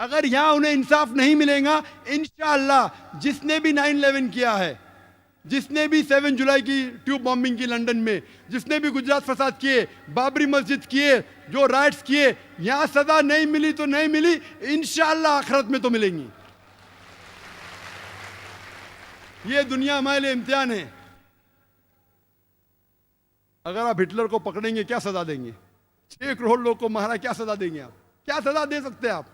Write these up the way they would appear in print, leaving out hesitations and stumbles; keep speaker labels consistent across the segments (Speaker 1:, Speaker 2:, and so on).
Speaker 1: अगर यहां उन्हें इंसाफ नहीं मिलेगा, इंशाअल्लाह जिसने भी 9/11 किया है, जिसने भी 7 जुलाई की ट्यूब बॉम्बिंग की लंदन में, जिसने भी गुजरात फसाद किए, बाबरी मस्जिद किए, जो राइट्स किए, यहां सजा नहीं मिली तो नहीं मिली, इंशाअल्लाह आखिरत में तो मिलेंगी। ये दुनिया हमारे लिए इम्तिहान है। अगर आप हिटलर को पकड़ेंगे क्या सजा देंगे? 6 करोड़ लोग को मारा, क्या सजा देंगे आप? क्या सजा दे सकते हैं आप?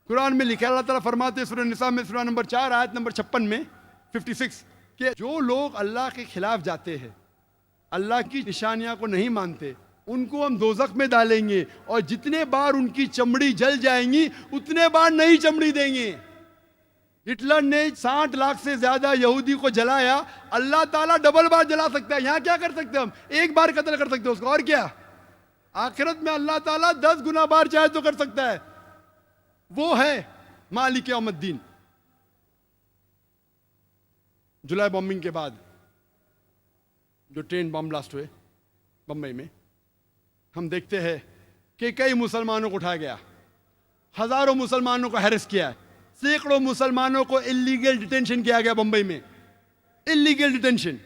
Speaker 1: कुरान में लिखा, अल्लाह ताला फरमाते सूरह निसा में सूरह नंबर 4 आयत नंबर 56 में 56 कि जो लोग अल्लाह के खिलाफ जाते हैं, अल्लाह की निशानियां को नहीं मानते, उनको हम दोजख में डालेंगे और जितने बार उनकी चमड़ी जल जाएंगी उतने बार नई चमड़ी देंगे। हिटलर ने 60 लाख से ज्यादा यहूदी को जलाया, अल्लाह ताला डबल बार जला सकता है। यहां क्या कर सकते हैं हम? एक बार कत्ल कर सकते हैं उसको, और क्या? आखिरत में अल्लाह ताला 10 गुना बार चाहे तो कर सकता है। वो है मालिक यौमुद्दीन। जुलाई बॉम्बिंग के बाद जो ट्रेन बम ब्लास्ट हुए बंबई में, हम देखते हैं कि कई मुसलमानों को उठाया गया, हजारों मुसलमानों को हैरेस किया है, सैकड़ों मुसलमानों को इलीगल डिटेंशन किया गया बंबई में, इलीगल डिटेंशन।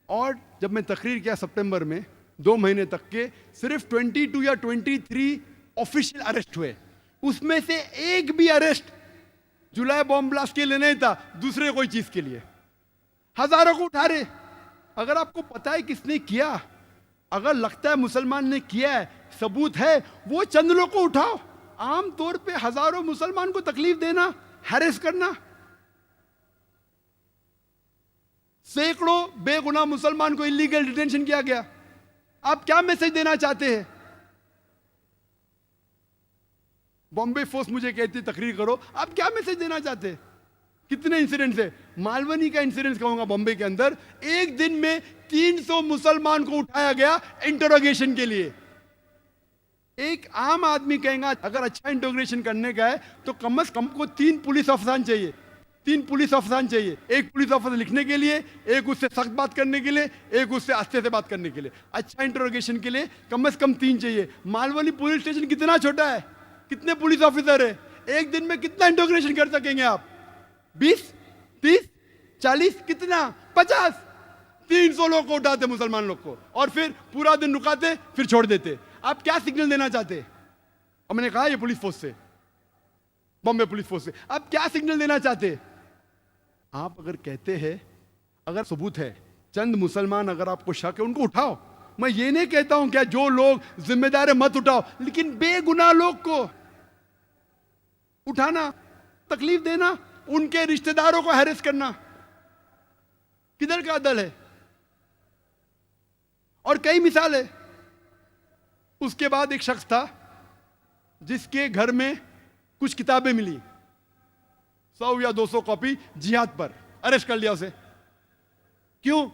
Speaker 1: और जब मैं तकरीर किया सितंबर में 2 महीने तक के, सिर्फ 22 या 23 ऑफिशियल अरेस्ट हुए, उसमें से एक भी अरेस्ट जुलाई बॉम्ब ब्लास्ट के लिए नहीं था, दूसरे कोई चीज के लिए। हजारों को उठा रहे। अगर आपको पता है किसने किया, अगर लगता है मुसलमान ने किया है, सबूत है, वो चंद लोग को उठाओ। आम तौर पे हजारों मुसलमान को तकलीफ देना, हैरेस करना, सैकड़ों बेगुनाह मुसलमान को इलीगल डिटेंशन किया गया। आप क्या मैसेज देना चाहते हैं? बॉम्बे फोर्स मुझे कहती तकरीर करो, आप क्या मैसेज देना चाहते हैं? कितने इंसिडेंट्स है? मालवनी का इंसिडेंट कहूंगा बॉम्बे के अंदर, एक दिन में 300 मुसलमान को उठाया गया इंटरोगेशन के लिए। एक आम आदमी कहेगा अगर अच्छा इंटरोगेशन करने का है तो कम से कम को 3 पुलिस अफसर चाहिए, 3 पुलिस अफसर चाहिए। एक पुलिस अफसर लिखने के लिए, एक उससे सख्त बात करने के लिए, एक उससे आस्ते से बात करने के लिए। अच्छा इंटरोगेशन के लिए कम से कम 3 चाहिए। मालवनी पुलिस स्टेशन कितना छोटा है, कितने पुलिस ऑफिसर है? एक दिन में कितना इंटरोगेशन कर सकेंगे आप? 20, 30, 40, कितना? 50। 300 लोग को उठाते मुसलमान लोग को और फिर पूरा दिन रुकाते, फिर छोड़ देते। आप क्या सिग्नल देना चाहते? और मैंने कहा ये पुलिस फोर्स से, बॉम्बे पुलिस फोर्स से, आप क्या सिग्नल देना चाहते? आप अगर कहते हैं, अगर सबूत है, चंद मुसलमान अगर आपको शक है उनको उठाओ। मैं ये नहीं कहता हूं क्या जो लोग जिम्मेदार है मत उठाओ, लेकिन बेगुनाह लोग को उठाना, तकलीफ देना, उनके रिश्तेदारों को हैरेस करना, किधर का अदल है? और कई मिसाल है। उसके बाद एक शख्स था जिसके घर में कुछ किताबें मिली, 100 या 200 कॉपी जिहाद पर, अरेस्ट कर लिया उसे। क्यों?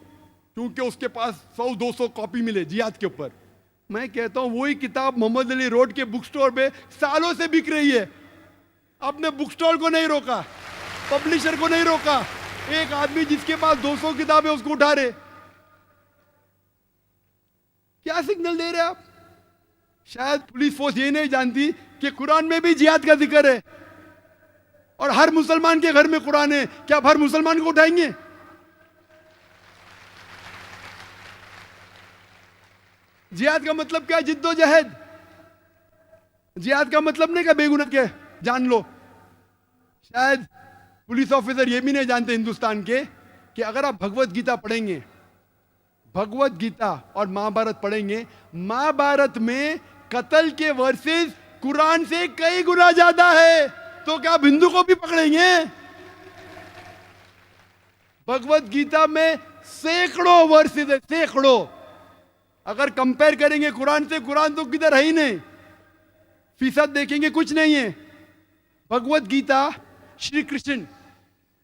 Speaker 1: क्योंकि उसके पास 100-200 कॉपी मिले जिहाद के ऊपर। मैं कहता हूं वही किताब मोहम्मद अली रोड के बुक स्टोर पे सालों से बिक रही है। आपने बुक स्टोर को नहीं रोका, पब्लिशर को नहीं रोका, एक आदमी जिसके पास 200 किताबें उसको उठा रहे। क्या सिग्नल दे रहे आप? शायद पुलिस फोर्स ये नहीं जानती कि कुरान में भी जिहाद का जिक्र है और हर मुसलमान के घर में कुरान है। क्या आप हर मुसलमान को उठाएंगे? जिहाद का मतलब क्या? जिद्दोजहद। जिहाद का मतलब नहीं क्या बेगुनाह के जान लो। शायद पुलिस ऑफिसर ये भी नहीं जानते हिंदुस्तान के कि अगर आप भगवत गीता पढ़ेंगे, भगवत गीता और महाभारत पढ़ेंगे, महाभारत में कत्ल के वर्सेस कुरान से कई गुना ज्यादा है। तो क्या आप हिंदू को भी पकड़ेंगे? भगवत गीता में सैकड़ों वर्सेस है, सैकड़ों। अगर कंपेयर करेंगे कुरान से, कुरान तो किधर है ही नहीं, फीसद देखेंगे कुछ नहीं है। भगवत गीता श्री कृष्ण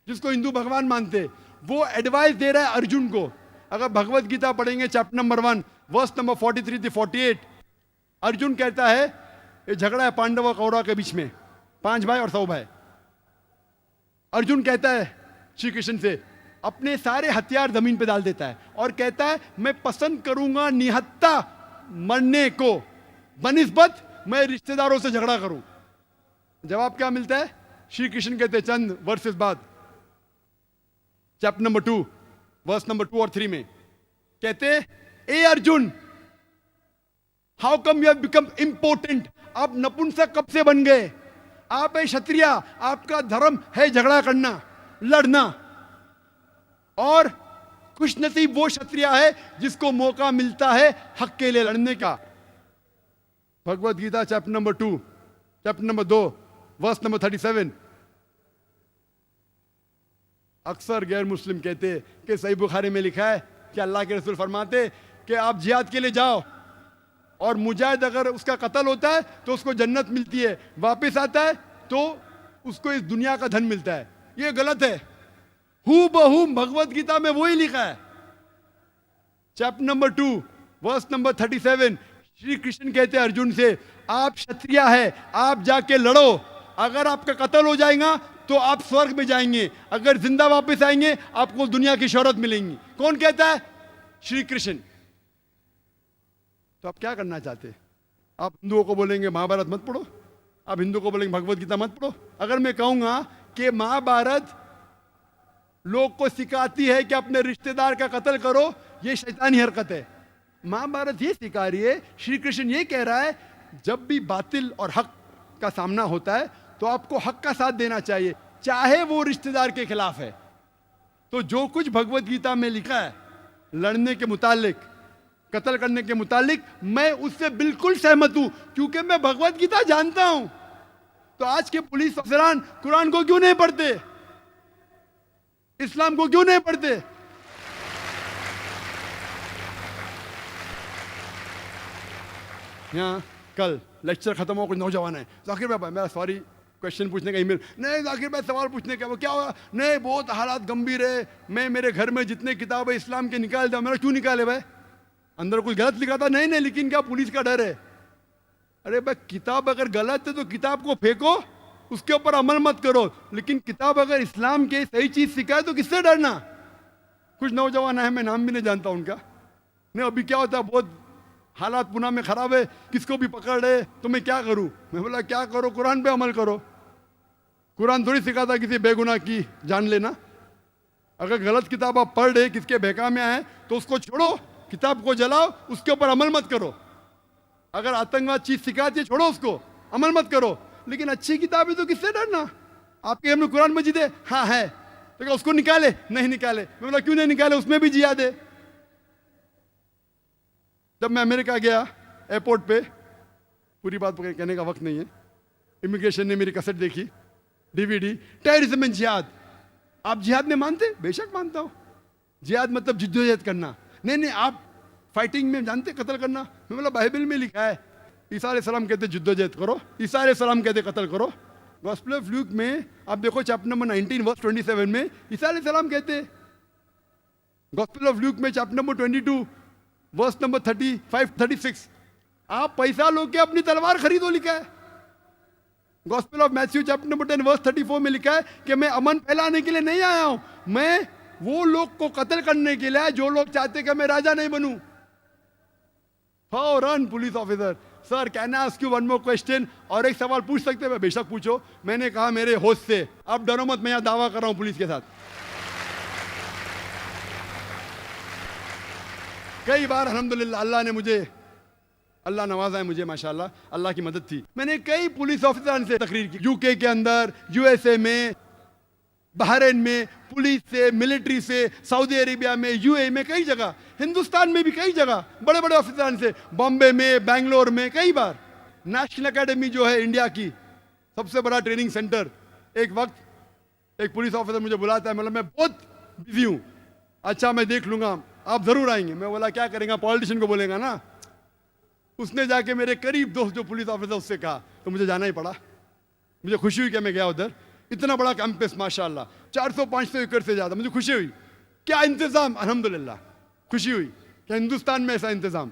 Speaker 1: जिसको हिंदू भगवान मानते, वो एडवाइस दे रहा है अर्जुन को। अगर भगवत गीता पढ़ेंगे चैप्टर नंबर 1 वर्स नंबर 43 से 48, अर्जुन कहता है ये झगड़ा है पांडव और कौरव के बीच में, 5 भाई और 100 भाई। अर्जुन कहता है श्री कृष्ण से, अपने सारे हथियार जमीन पे डाल देता है और कहता है मैं पसंद करूंगा निहत्ता मरने को बनिस्बत मैं रिश्तेदारों से झगड़ा करूं। जवाब क्या मिलता है? श्री कृष्ण कहते हैं चंद वर्सेस बाद, चैप्टर नंबर 2 वर्स नंबर 2 और 3 में कहते, ए Arjun, how come you have become important? आप नपुंसक कब से बन गए? आप है क्षत्रिय, आपका धर्म है झगड़ा करना, लड़ना, और खुशनसीब वो क्षत्रिय है जिसको मौका मिलता है हक के लिए लड़ने का। Bhagavad Gita chapter number 2 chapter number 2 verse number 37। अक्सर गैर मुस्लिम कहते कि सही बुखारी में लिखा है कि अल्लाह के रसूल फरमाते कि आप जिहाद के लिए जाओ और मुजाहिद अगर उसका कत्ल होता है तो उसको जन्नत मिलती है, वापस आता है तो उसको इस दुनिया का धन मिलता है। ये गलत है। हू बहू भगवत गीता में वही लिखा है। Chapter number 2 verse number 37 Shri Krishna कहते हैं अर्जुन से, आप क्षत्रिय है, आप जाके लड़ो, अगर आपका कत्ल हो जाएगा तो आप स्वर्ग में जाएंगे, अगर जिंदा वापस आएंगे आपको दुनिया की शोहरत मिलेंगी। कौन कहता है? श्री कृष्ण। तो आप क्या करना चाहते? आप हिंदुओं को बोलेंगे महाभारत मत पढ़ो, आप हिंदुओं को बोलेंगे भगवत गीता मत पढ़ो। अगर मैं कहूंगा कि महाभारत लोग को सिखाती है कि अपने रिश्तेदार का कत्ल करो, ये शैतानी हरकत है। महाभारत ये सिखा रही है, श्री कृष्ण ये कह रहा है, जब भी बातिल और हक का सामना होता है तो आपको हक का साथ देना चाहिए, चाहे वो रिश्तेदार के खिलाफ है। तो जो कुछ भगवत गीता में लिखा है लड़ने के मुतालिक, कत्ल करने के मुतालिक, मैं उससे बिल्कुल सहमत हूं, क्योंकि मैं भगवत गीता जानता हूं। तो आज के पुलिस अफसरान कुरान को क्यों नहीं पढ़ते? इस्लाम को क्यों नहीं पढ़ते? यहाँ कल लेक्चर खत्म हो, कुछ नौजवान है, जाकिर भाई मेरा सॉरी क्वेश्चन पूछने का ईमेल, नहीं जाकिर भाई सवाल पूछने का, वो क्या हुआ? नहीं बहुत हालात गंभीर है, मैं मेरे घर में जितने किताब है इस्लाम के निकाल दिया। मेरा क्यों निकाले भाई? अंदर कुछ गलत लिखा था? नहीं नहीं, लेकिन क्या पुलिस का डर है? अरे भाई किताब अगर गलत है तो किताब को फेंको, उसके ऊपर अमल मत करो, लेकिन किताब अगर इस्लाम के सही चीज सिखाए तो किससे डरना? कुछ नौजवान है, मैं नाम भी नहीं जानता उनका, नहीं अभी क्या होता है, बहुत हालात पुणे में खराब है, किसको भी पकड़ रहे, तो मैं क्या करूं? मैं बोला क्या करो? कुरान पे अमल करो। कुरान थोड़ी सिखाता किसी बेगुनाह की जान लेना। अगर गलत किताब आप पढ़ रहे, किसके बहका में आए, तो उसको छोड़ो, किताब को जलाओ, उसके ऊपर अमल मत करो। अगर आतंकवाद चीज सिखाती है, छोड़ो उसको, अमल मत करो। लेकिन अच्छी किताब है तो किससे डरना? आपके हम कुरान मजीद है, हाँ है, तो क्या उसको निकाले? नहीं निकाले। मैं बोला क्यों नहीं निकाले? उसमें भी जिहाद है। जब मैं अमेरिका गया एयरपोर्ट पे, पूरी बात कहने का वक्त नहीं है, इमिग्रेशन ने मेरी कैसेट देखी, डीवीडी, टेररिज्म एंड जिहाद। आप जिहाद में मानते? बेशक मानता हूं। जिहाद मतलब जिद्दोजहद करना। नहीं नहीं, आप फाइटिंग में जानते कत्ल करना? मैं बोला बाइबल में लिखा है, ईसा अलैहिस्सलाम कहते जिद्दोजहद करो, ईसा अलैहिस्सलाम कहते कत्ल करो। गॉस्पेल ऑफ ल्यूक में आप देखो चैप्टर नंबर 19 वर्स 27 में ईसा अलैहिस्सलाम कहते। गॉस्पेल ऑफ ल्यूक में चैप्टर नंबर 22 वर्स नंबर 35-36 आप पैसा लो के अपनी तलवार खरीदो, लिखा है। Gospel of Matthew chapter number 10 verse 34 में लिखा है कि मैं अमन फैलाने के लिए नहीं आया हूं, मैं वो लोग को कत्ल करने के लिए जो लोग चाहते कि मैं राजा नहीं बनूं। फौरन police officer, sir can I ask you one more question? और एक सवाल पूछ सकते हैं? बेशक पूछो। मैंने कहा मेरे होश से, अब डरो मत, मैं यहां दावा कर रहा हूं पुलिस के साथ। कई बार अल्हम्दुलिल्लाह अल्लाह ने मुझे, अल्लाह नवाजा है मुझे, माशाल्लाह अल्लाह की मदद थी। मैंने कई पुलिस ऑफिसर से तकरीर की, यूके के अंदर, यूएसए में, बहरीन में, पुलिस से, मिलिट्री से, सऊदी अरेबिया में, यूए में, कई जगह, हिंदुस्तान में भी कई जगह बड़े बड़े ऑफिसर से, बॉम्बे में, बैंगलोर में, कई बार। नेशनल एकेडमी जो है इंडिया की सबसे बड़ा ट्रेनिंग सेंटर, एक वक्त एक पुलिस ऑफिसर मुझे बुलाता है, मतलब मैं बहुत बिजी हूँ, अच्छा मैं देख लूंगा, आप जरूर आएंगे। मैं बोला क्या करेंगे? पॉलिटिशियन को बोलेगा ना। उसने जाके मेरे करीब दोस्त जो पुलिस ऑफिसर उससे कहा, तो मुझे जाना ही पड़ा। मुझे खुशी हुई कि मैं गया उधर, इतना बड़ा कैंपस माशाल्लाह, 400-500 एकड़ से ज्यादा, मुझे खुशी हुई। क्या इंतजाम, अल्हम्दुलिल्लाह खुशी हुई कि हिंदुस्तान में ऐसा इंतजाम।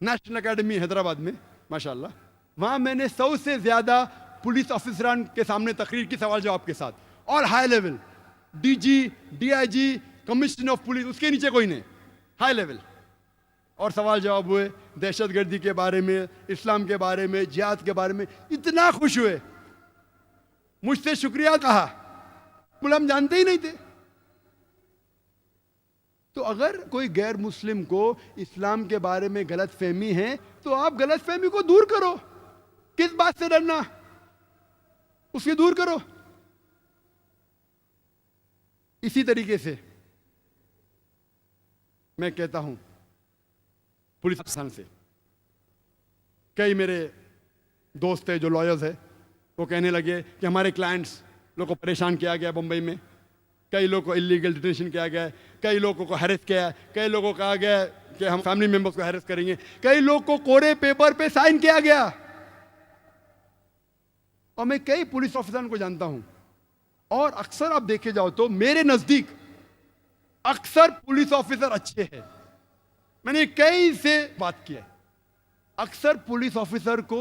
Speaker 1: नेशनल एकेडमी हैदराबाद में माशाल्लाह, वहां मैंने 100 से ज्यादा पुलिस ऑफिसरान के सामने तकरीर की, सवाल जवाब के साथ, और high level, DG, DIG, commissioner of police, उसके नीचे कोई नहीं, हाई लेवल। और सवाल जवाब हुए दहशतगर्दी के बारे में, इस्लाम के बारे में, जिहाद के बारे में। इतना खुश हुए मुझसे शुक्रिया कहा, बोले हम जानते ही नहीं थे। तो अगर कोई गैर मुस्लिम को इस्लाम के बारे में गलत फहमी है तो आप गलत फहमी को दूर करो। किस बात से डरना, उसके दूर करो। इसी तरीके से मैं कहता हूं पुलिस अफसर से, कई मेरे दोस्त है जो लॉयर्स है, वो कहने लगे कि हमारे क्लाइंट्स लोग को परेशान किया गया बंबई में, कई लोगों को इलीगल डिटेंशन किया गया है, कई लोगों को हैरेस किया है, कई लोगों को कहा गया है कि हम फैमिली मेंबर्स को हैरेस करेंगे, कई लोग को कोरे पेपर पे साइन किया गया। और मैं कई पुलिस ऑफिसर को जानता हूं, और अक्सर आप देखे जाओ तो मेरे नजदीक अक्सर पुलिस ऑफिसर अच्छे हैं। मैंने कई से बात की है, अक्सर पुलिस ऑफिसर को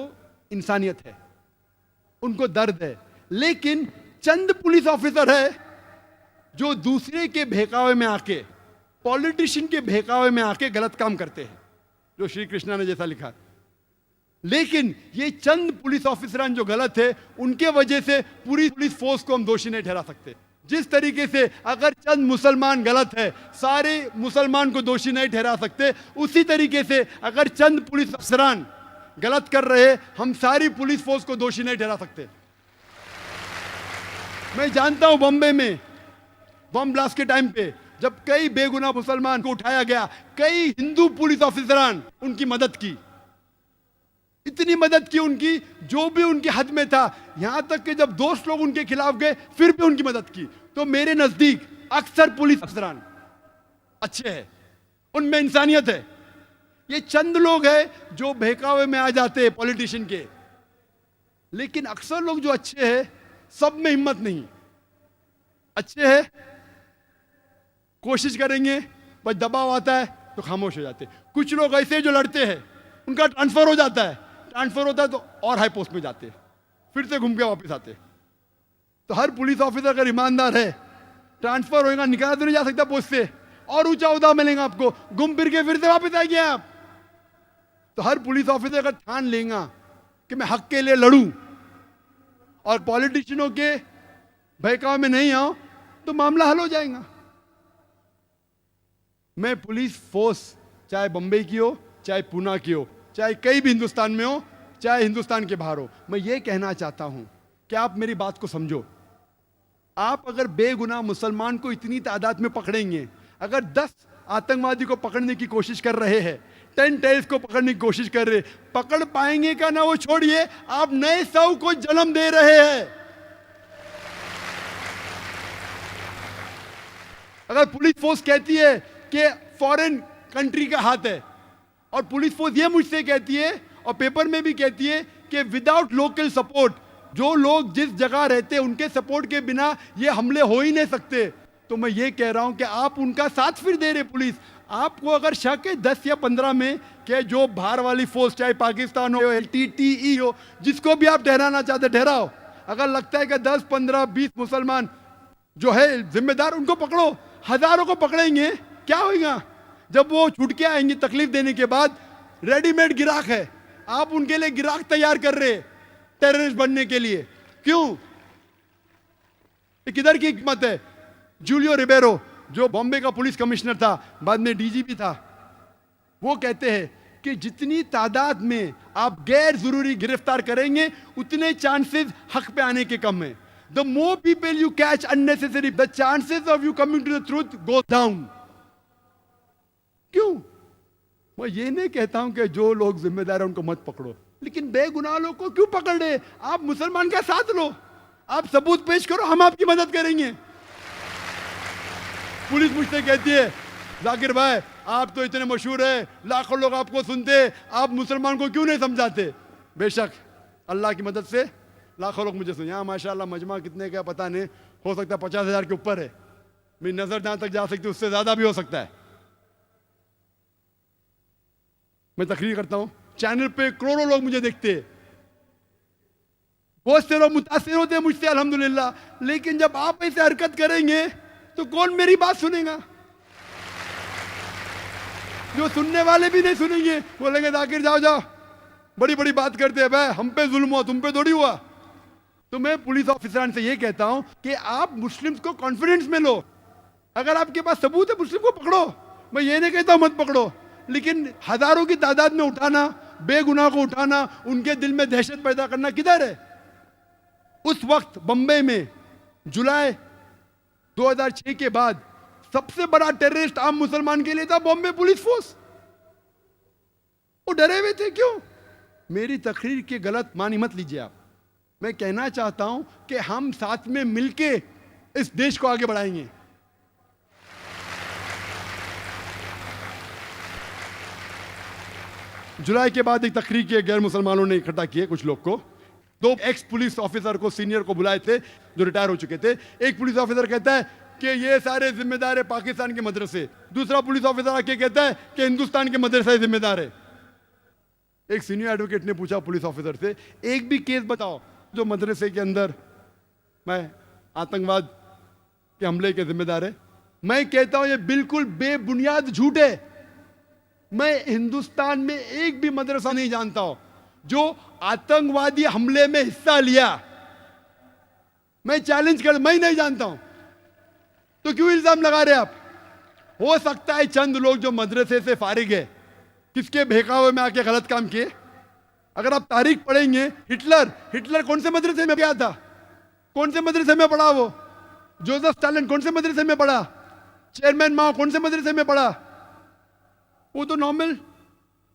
Speaker 1: इंसानियत है, उनको दर्द है, लेकिन चंद पुलिस ऑफिसर है जो दूसरे के बहकावे में आके, पॉलिटिशियन के बहकावे में आके गलत काम करते हैं, जो श्री कृष्णा ने जैसा लिखा। लेकिन ये चंद पुलिस ऑफिसरान जो गलत है, उनके वजह से पूरी पुलिस फोर्स को हम दोषी नहीं ठहरा सकते। जिस तरीके से अगर चंद मुसलमान गलत है, सारे मुसलमान को दोषी नहीं ठहरा सकते, उसी तरीके से अगर चंद पुलिस अफसरान गलत कर रहे, हम सारी पुलिस फोर्स को दोषी नहीं ठहरा सकते। मैं जानता हूं बॉम्बे में बम ब्लास्ट के टाइम पे जब कई बेगुनाह मुसलमान को उठाया गया, कई हिंदू पुलिस ऑफिसरान उनकी मदद की, इतनी मदद की उनकी जो भी उनके हद में था, यहां तक कि जब दोस्त लोग उनके खिलाफ गए फिर भी उनकी मदद की। तो मेरे नजदीक अक्सर पुलिस अफसरान अच्छे हैं, उनमें इंसानियत है। ये चंद लोग हैं जो बहकावे में आ जाते हैं पॉलिटिशियन के, लेकिन अक्सर लोग जो अच्छे हैं सब में हिम्मत नहीं, अच्छे हैं कोशिश करेंगे, बस दबाव आता है तो खामोश हो जाते। कुछ लोग ऐसे जो लड़ते हैं उनका ट्रांसफर हो जाता है, ट्रांसफर होता है तो और हाई पोस्ट में जाते, फिर से घूम के वापस आते। तो हर पुलिस ऑफिसर अगर ईमानदार है, ट्रांसफर होएगा, निकाला तो नहीं जा सकता पोस्ट से, और ऊंचा उदा मिलेगा आपको, घूम फिर के फिर से वापस आएंगे आप। तो हर पुलिस ऑफिसर अगर ठान लेगा कि मैं हक के लिए लड़ूं और पॉलिटिशियनों के बहकाव में नहीं आऊं, तो मामला हल हो जाएगा। मैं पुलिस फोर्स चाहे बंबई की हो, चाहे पूना की हो, चाहे कहीं भी हिंदुस्तान में हो, चाहे हिंदुस्तान के बाहर हो, मैं ये कहना चाहता हूं कि आप मेरी बात को समझो। आप अगर बेगुनाह मुसलमान को इतनी तादाद में पकड़ेंगे, अगर 10 आतंकवादी को पकड़ने की कोशिश कर रहे हैं, 10 टेररिस्ट को पकड़ने की कोशिश कर रहे, पकड़ पाएंगे का ना वो छोड़िए, आप नए 100 को जन्म दे रहे हैं। अगर पुलिस फोर्स कहती है कि फॉरेन कंट्री का हाथ है, और पुलिस फोर्स ये मुझसे कहती है और पेपर में भी कहती है कि विदाउट लोकल सपोर्ट, जो लोग जिस जगह रहते हैं उनके सपोर्ट के बिना ये हमले हो ही नहीं सकते, तो मैं ये कह रहा हूं कि आप उनका साथ फिर दे रहे पुलिस। आपको अगर शक है 10 या 15 में कि जो बाहर वाली फोर्स, चाहे पाकिस्तान हो, LTTE हो, जिसको भी आप ठहराना चाहते ठहराओ, अगर लगता है कि 10, 15, 20 मुसलमान जो है जिम्मेदार, उनको पकड़ो। हजारों को पकड़ेंगे क्या होगा? जब वो छूट के आएंगे तकलीफ देने के बाद, रेडीमेड गिराक है, आप उनके लिए गिराक तैयार कर रहे टेररिस्ट बनने के लिए। क्यों? किधर की हिकमत है? जूलियो रिबेरो जो बॉम्बे का पुलिस कमिश्नर था, बाद में DGP था, वो कहते हैं कि जितनी तादाद में आप गैर जरूरी गिरफ्तार करेंगे उतने चांसेस हक पे आने के कम है। The more people you catch unnecessary, the chances of you coming to the truth go down. क्यों? मैं ये नहीं कहता हूं कि जो लोग जिम्मेदार हैं उनको मत पकड़ो, लेकिन बेगुनाह लोग को क्यों पकड़ रहे? आप मुसलमान का साथ लो, आप सबूत पेश करो, हम आपकी मदद करेंगे। पुलिस मुझसे कहती है, जाकिर भाई आप तो इतने मशहूर है, लाखों लोग आपको सुनते, आप मुसलमान को क्यों नहीं समझाते? बेशक अल्लाह की मदद से लाखों लोग मुझे सुने। यहाँ माशाल्लाह मजमा कितने का पता नहीं, हो सकता है 50,000 के ऊपर है, मेरी नजर जहां तक जा सकती है उससे ज्यादा भी हो सकता है। मैं तकरीर करता हूं, चैनल पे करोड़ों लोग मुझे देखते हैं, बहुत से लोग मुतासिर होते हैं मुझसे अल्हम्दुलिल्लाह, लेकिन जब आप ऐसे हरकत करेंगे तो कौन मेरी बात सुनेगा? जो सुनने वाले भी नहीं सुनेंगे, बोलेंगे जाकिर जाओ जाओ, बड़ी बड़ी बात करते हैं भाई, हम पे जुल्म हुआ, तुम पे थोड़ी हुआ। तो मैं पुलिस ऑफिसर से ये कहता हूं कि आप मुस्लिम्स को कॉन्फिडेंस में लो। अगर आपके पास सबूत है मुस्लिम को पकड़ो, मैं ये नहीं कहता मत पकड़ो, लेकिन हजारों की तादाद में उठाना, बेगुनाह को उठाना, उनके दिल में दहशत पैदा करना किधर है? उस वक्त बंबई में जुलाई 2006 के बाद सबसे बड़ा टेररिस्ट आम मुसलमान के लिए था बॉम्बे पुलिस फोर्स। वो डरे हुए थे। क्यों? मेरी तकरीर के गलत मानी मत लीजिए आप। मैं कहना चाहता हूं कि हम साथ में मिलके इस देश को आगे बढ़ाएंगे। जुलाई के बाद एक तकरीर के गैर मुसलमानों ने इकट्ठा किए कुछ लोग को। 2 एक्स पुलिस ऑफिसर को, सीनियर को बुलाए थे जो रिटायर हो चुके थे। एक पुलिस ऑफिसर कहता है कि ये सारे जिम्मेदार है पाकिस्तान के मदरसे। दूसरा पुलिस ऑफिसर आके कहता है कि हिंदुस्तान के मदरसे जिम्मेदार है। एक सीनियर एडवोकेट ने पूछा पुलिस ऑफिसर से, एक भी केस बताओ जो मदरसे के अंदर मैं आतंकवाद के हमले के जिम्मेदार है। मैं कहता हूं ये बिल्कुल बेबुनियाद झूठ है। मैं हिंदुस्तान में एक भी मदरसा नहीं जानता हूं जो आतंकवादी हमले में हिस्सा लिया। मैं चैलेंज कर, मैं नहीं जानता हूं, तो क्यों इल्जाम लगा रहे आप? हो सकता है चंद लोग जो मदरसे से फारिग है किसके बहकावे में आके गलत काम किए। अगर आप तारीख पढ़ेंगे, हिटलर कौन से मदरसे में गया था? कौन से मदरसे में पढ़ा वो? जोसेफ स्टालिन कौन से मदरसे में पढ़ा? चेयरमैन माओ कौन से मदरसे में पढ़ा? वो तो नॉर्मल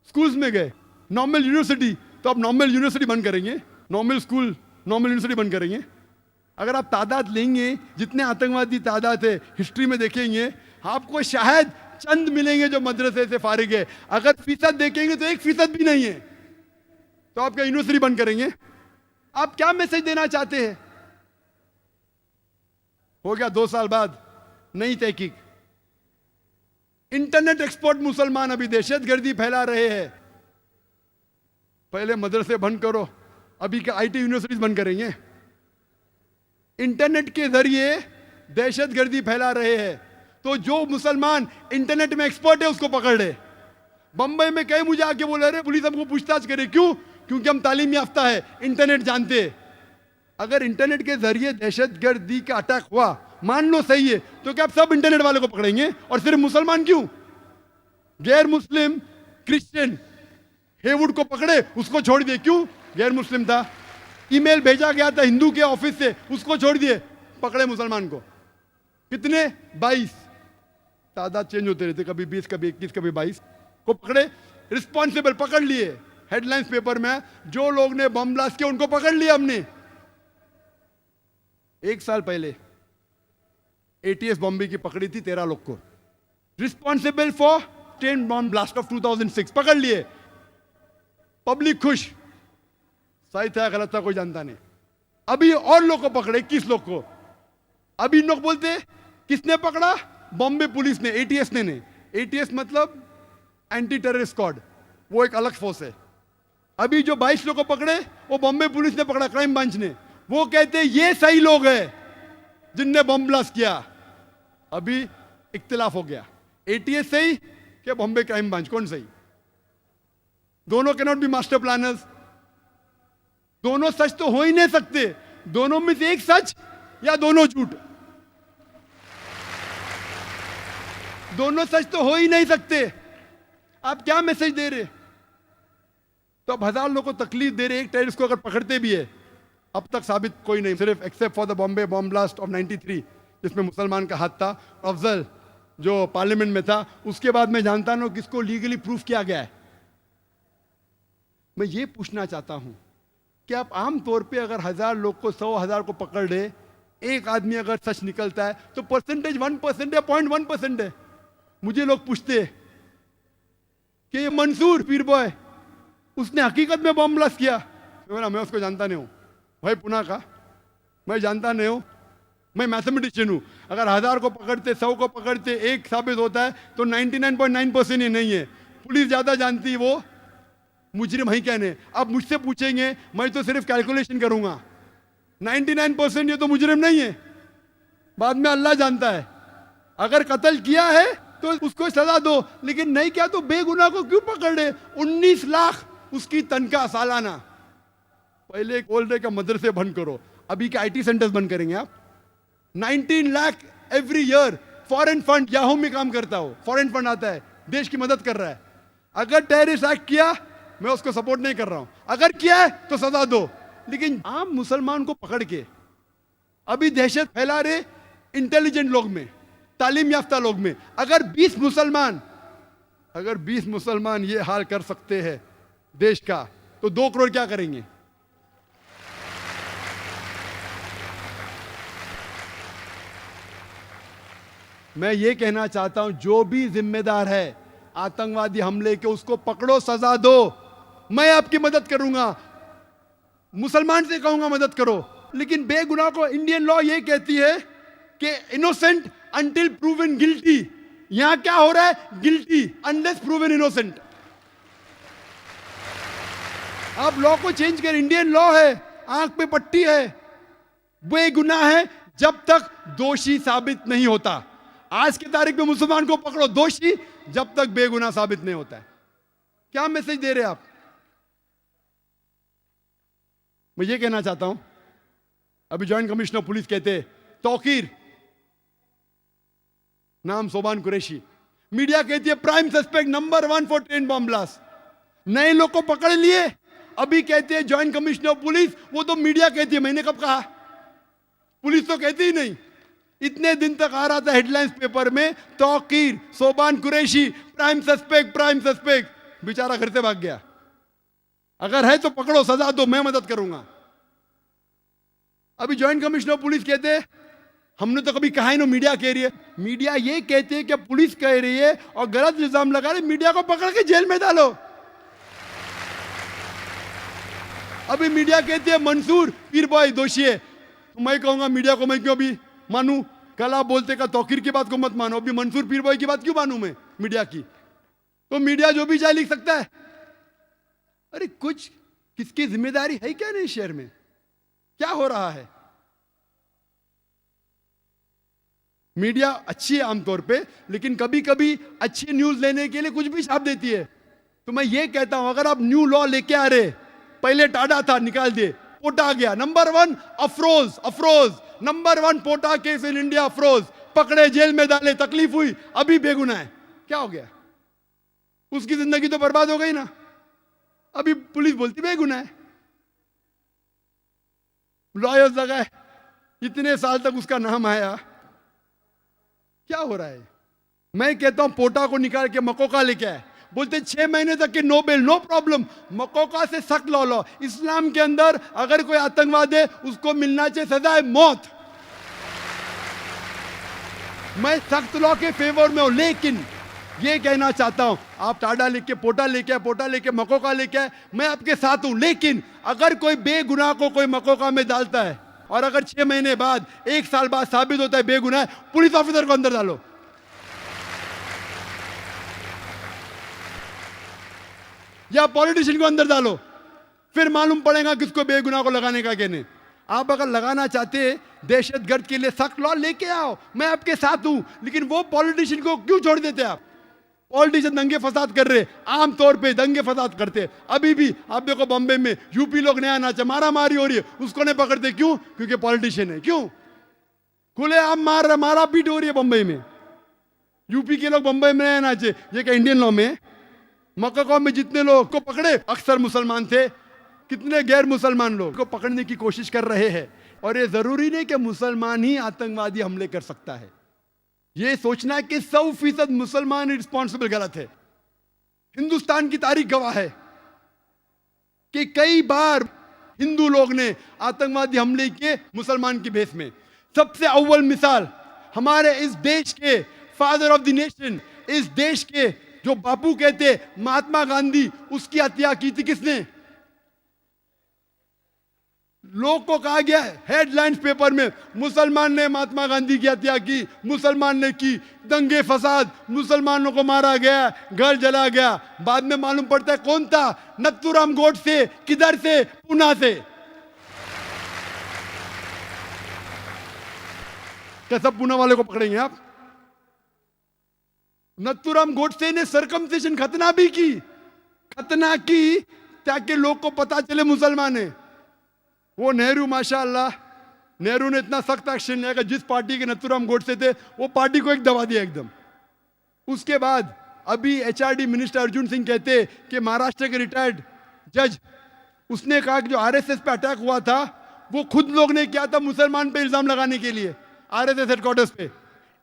Speaker 1: स्कूल्स में गए। नॉर्मल यूनिवर्सिटी, तो आप नॉर्मल यूनिवर्सिटी बंद करेंगे, नॉर्मल स्कूल नॉर्मल यूनिवर्सिटी बंद करेंगे। अगर आप तादाद लेंगे, जितने आतंकवादी तादाद है हिस्ट्री में देखेंगे, आपको शायद चंद मिलेंगे जो मदरसे से फारिग है। अगर फीसद देखेंगे तो 1% भी नहीं है। तो आप क्या यूनिवर्सिटी बंद करेंगे? आप क्या मैसेज देना चाहते हैं? हो गया 2 साल बाद नई तहकीक। इंटरनेट एक्सपर्ट मुसलमान अभी दहशतगर्दी फैला रहे हैं। पहले मदरसे बंद करो, अभी क्या आईटी यूनिवर्सिटीज बंद करेंगे? इंटरनेट के जरिए दहशतगर्दी फैला रहे हैं। तो जो मुसलमान इंटरनेट में एक्सपर्ट है उसको पकड़ ले। बंबई में कई मुझे आके बोले रहे पुलिस हमको पूछताछ करे। क्यों? क्योंकि हम तालीम याफ्ता है, इंटरनेट जानते हैं। अगर इंटरनेट के जरिए दहशतगर्दी का अटैक हुआ, मान लो सही है, तो क्या आप सब इंटरनेट वाले को पकड़ेंगे? और सिर्फ मुसलमान क्यों? गैर मुस्लिम क्रिश्चियन हेवुड को पकड़े, उसको छोड़ दिए। क्यों? गैर मुस्लिम था। ईमेल भेजा गया था हिंदू के ऑफिस से, उसको छोड़ दिए, पकड़े मुसलमान को। कितने? 22। तादाद चेंज होते रहते, कभी 20, कभी 21, कभी 22 को पकड़े। रिस्पॉन्सिबल पकड़ लिए। हेडलाइंस पेपर में जो लोग ने बम ब्लास्ट किया उनको पकड़ लिया हमने। 1 साल पहले एटीएस बॉम्बे की पकड़ी थी 13 लोग को। Responsible for 10 bomb blast of 2006 पकड़ लिए। पब्लिक खुश। सही था गलत था कोई जानता नहीं। अभी और लोग को पकड़े, 21 लोग को। अभी लोग बोलते किसने पकड़ा? बॉम्बे पुलिस ने, एटीएस ने नहीं। एटीएस मतलब एंटी टेररिस्ट स्क्वाड, वो एक अलग फोर्स है। अभी जो 22 लोग को पकड़े वो बॉम्बे पुलिस ने पकड़ा, क्राइम ब्रांच ने। वो कहते ये सही लोग हैं जिनने बम ब्लास्ट किया। अभी इख्तिलाफ हो गया, एटीएस सही कि बॉम्बे क्राइम ब्रांच, कौन सही? दोनों can not be master planners. दोनों सच तो हो ही नहीं सकते। दोनों में से एक सच या दोनों झूठ। दोनों सच तो हो ही नहीं सकते। आप क्या मैसेज दे रहे? तो अब 1000 लोगों को तकलीफ दे रहे। एक टेररिस्ट को अगर पकड़ते भी है, अब तक साबित कोई नहीं, सिर्फ except for the Bombay bomb blast of 93 जिसमें मुसलमान का हाथ था। अफजल जो पार्लियामेंट में था, उसके बाद मैं जानता ना किसको लीगली प्रूफ किया गया है। मैं ये पूछना चाहता हूं कि आप आम तौर पे अगर 1000 लोग को 100,000 को पकड़ ले, एक आदमी अगर सच निकलता है तो परसेंटेज 1% या 0.1% है। मुझे लोग पूछते हैं कि ये मंसूर पीर बॉय उसने हकीकत में बॉम्ब ब्लास्ट किया? मैं उसको जानता नहीं हूं भाई, पुणे का मैं जानता नहीं हूं। मैं मैथमेटिशियन हूं। अगर 1000 को पकड़ते, 100 को पकड़ते, एक साबित होता है तो 99.9% ही नहीं है। पुलिस ज्यादा जानती है, वो मुजरिम ही कहने। अब मुझसे पूछेंगे, मैं तो सिर्फ कैलकुलेशन करूंगा। 99% ये तो मुजरिम नहीं है, बाद में अल्लाह जानता है। अगर कत्ल किया है तो उसको सजा दो, लेकिन नहीं किया तो बेगुनाह को क्यों पकड़ रहे? 19 लाख उसकी तनख्वाह सालाना। पहले बोल रहे कि मदरसे बंद करो, अभी के आईटी सेंटर्स बंद करेंगे आप? 19 lakh every year foreign fund Yahoo में काम करता हो, फॉरेन फंड आता है, देश की मदद कर रहा है। अगर टेररिस्ट एक्ट किया, मैं उसको सपोर्ट नहीं कर रहा हूं, अगर किया है तो सजा दो, लेकिन आम मुसलमान को पकड़ के अभी दहशत फैला रहे इंटेलिजेंट लोग में, तालीम याफ्ता लोग में। अगर 20 मुसलमान ये हाल कर सकते हैं देश का, तो 2 करोड़ क्या करेंगे? मैं ये कहना चाहता हूं, जो भी जिम्मेदार है आतंकवादी हमले के, उसको पकड़ो, सजा दो। मैं आपकी मदद करूंगा, मुसलमान से कहूंगा मदद करो, लेकिन बेगुनाह को इंडियन लॉ ये कहती है कि इनोसेंट अंटिल प्रूवन गिल्टी। यहां क्या हो रहा है? Guilty unless proven innocent. आप लॉ को चेंज कर, इंडियन लॉ है, आंख पे पट्टी है, बेगुनाह है जब तक दोषी साबित नहीं होता। आज की तारीख में मुसलमान को पकड़ो दोषी जब तक बेगुनाह साबित नहीं होता है। क्या मैसेज दे रहे आप? मैं ये कहना चाहता हूं, अभी जॉइंट कमिश्नर पुलिस कहते तौकीर, नाम सोबान कुरैशी, मीडिया कहती है prime suspect number 1 for train bomb blast. नए लोग को पकड़ लिए, अभी कहते हैं जॉइंट कमिश्नर पुलिस, वो तो मीडिया कहती है, मैंने कब कहा? पुलिस तो कहती ही नहीं। इतने दिन तक आ रहा था हेडलाइंस पेपर में, तौकीर, सोबान कुरैशी, प्राइम सस्पेक्ट, बेचारा घर से भाग गया। अगर है तो पकड़ो, सजा दो, मैं मदद करूंगा। अभी जॉइंट कमिश्नर पुलिस कहते हमने तो कभी कहा ही ना, मीडिया कह रही है। मीडिया ये कहते हैं कि पुलिस कह रही है और गलत इल्जाम लगा रही, मीडिया को पकड़ के जेल में डालो। अभी मीडिया कहती है मंसूर पीर बॉय दोषी है, तो मैं कहूंगा मीडिया को मैं क्यों अभी मानूं? कल आप बोलते का तौकीर की बात को मत मानो, अभी मंसूर पीर बॉय की बात क्यों मानूं मैं मीडिया की? तो मीडिया जो भी चाहे लिख सकता है। अरे कुछ किसकी जिम्मेदारी है क्या नहीं? शहर में क्या हो रहा है? मीडिया अच्छी है आमतौर पे, लेकिन कभी कभी अच्छी न्यूज लेने के लिए कुछ भी छाप देती है। तो मैं ये कहता हूं, अगर आप न्यू लॉ लेके आ रहे, पहले टाडा था निकाल दिए, पोटा आ गया, number 1 Afroz, number 1 POTA case in India, Afroz पकड़े, जेल में डाले, तकलीफ हुई, अभी बेगुनाह है। क्या हो गया? उसकी जिंदगी तो बर्बाद हो गई ना। अभी पुलिस बोलती बेगुनाह है, लॉयर्स लगाए, इतने साल तक उसका नाम आया। क्या हो रहा है? मैं कहता हूं पोटा को निकाल के मकोका लेके आए, बोलते 6 महीने तक के no bail, no problem. MCOCA से सख्त लॉ लो। इस्लाम के अंदर अगर कोई आतंकवाद है, उसको मिलना चाहिए सजा है मौत। मैं सख्त लॉ के फेवर में हूं, लेकिन ये कहना चाहता हूं, आप टाडा लेके पोटा लेके मकोका लेके आए, मैं आपके साथ हूं। लेकिन अगर कोई बेगुनाह को कोई मकोका में डालता है और अगर 6 महीने बाद, 1 साल बाद साबित होता है बेगुनाह है, पुलिस ऑफिसर को अंदर डालो। या पॉलिटिशियन को अंदर डालो, फिर मालूम पड़ेगा किसको बेगुनाह को लगाने का कहने। आप अगर लगाना चाहते दहशतगर्द के लिए सख्त लॉ लेके आओ, मैं आपके साथ हूं, लेकिन वो पॉलिटिशियन को क्यों छोड़ देते आप? पॉलिटिशियन दंगे फसाद कर रहे, आमतौर पे दंगे फसाद करते। अभी भी आप देखो बॉम्बे में यूपी लोग नया नाचा, मारा मारी हो रही है, उसको नहीं पकड़ते, क्यों? क्योंकि पॉलिटिशियन है। क्यों? खुले आम मारा पीट हो रही है बंबई में, यूपी के लोग बंबई में नया नाचे। ये क्या इंडियन लॉ में? मक्का में जितने लोग को पकड़े अक्सर मुसलमान थे, कितने गैर मुसलमान लोग को पकड़ने की कोशिश कर रहे हैं। और ये जरूरी नहीं कि मुसलमान ही आतंकवादी हमले कर सकता है। ये सोचना कि 100% मुसलमान रिस्पॉन्सिबल गलत है। हिंदुस्तान की तारीख गवाह है कि कई बार हिंदू लोग ने आतंकवादी हमले किए मुसलमान की भेष में। सबसे अव्वल मिसाल हमारे इस देश के फादर ऑफ द नेशन, इस देश के जो बापू कहते महात्मा गांधी, उसकी हत्या की थी किसने? लोग को कहा गया हेडलाइंस पेपर में, मुसलमान ने महात्मा गांधी की हत्या की, मुसलमान ने की, दंगे फसाद, मुसलमानों को मारा गया, घर जला गया। बाद में मालूम पड़ता है कौन था? नथुराम गोडसे। किधर से? पूना से। क्या सब पूना वाले को पकड़ेंगे आप? नथुराम गोडसे ने सरकमसिशन खतना भी की, खतना की ताकि लोग को पता चले मुसलमान है। वो नेहरू माशाअल्लाह नेहरू ने इतना सख्त एक्शन लिया कि जिस पार्टी के नथुराम गोडसे थे वो पार्टी को एक दबा दिया एकदम। उसके बाद अभी एचआरडी मिनिस्टर अर्जुन सिंह कहते कि महाराष्ट्र के रिटायर्ड जज, उसने कहा कि जो आरएसएस पे अटैक हुआ था वो खुद लोग ने किया था मुसलमान पे इल्जाम लगाने के लिए आरएसएस हेडक्वार्टर्स पे।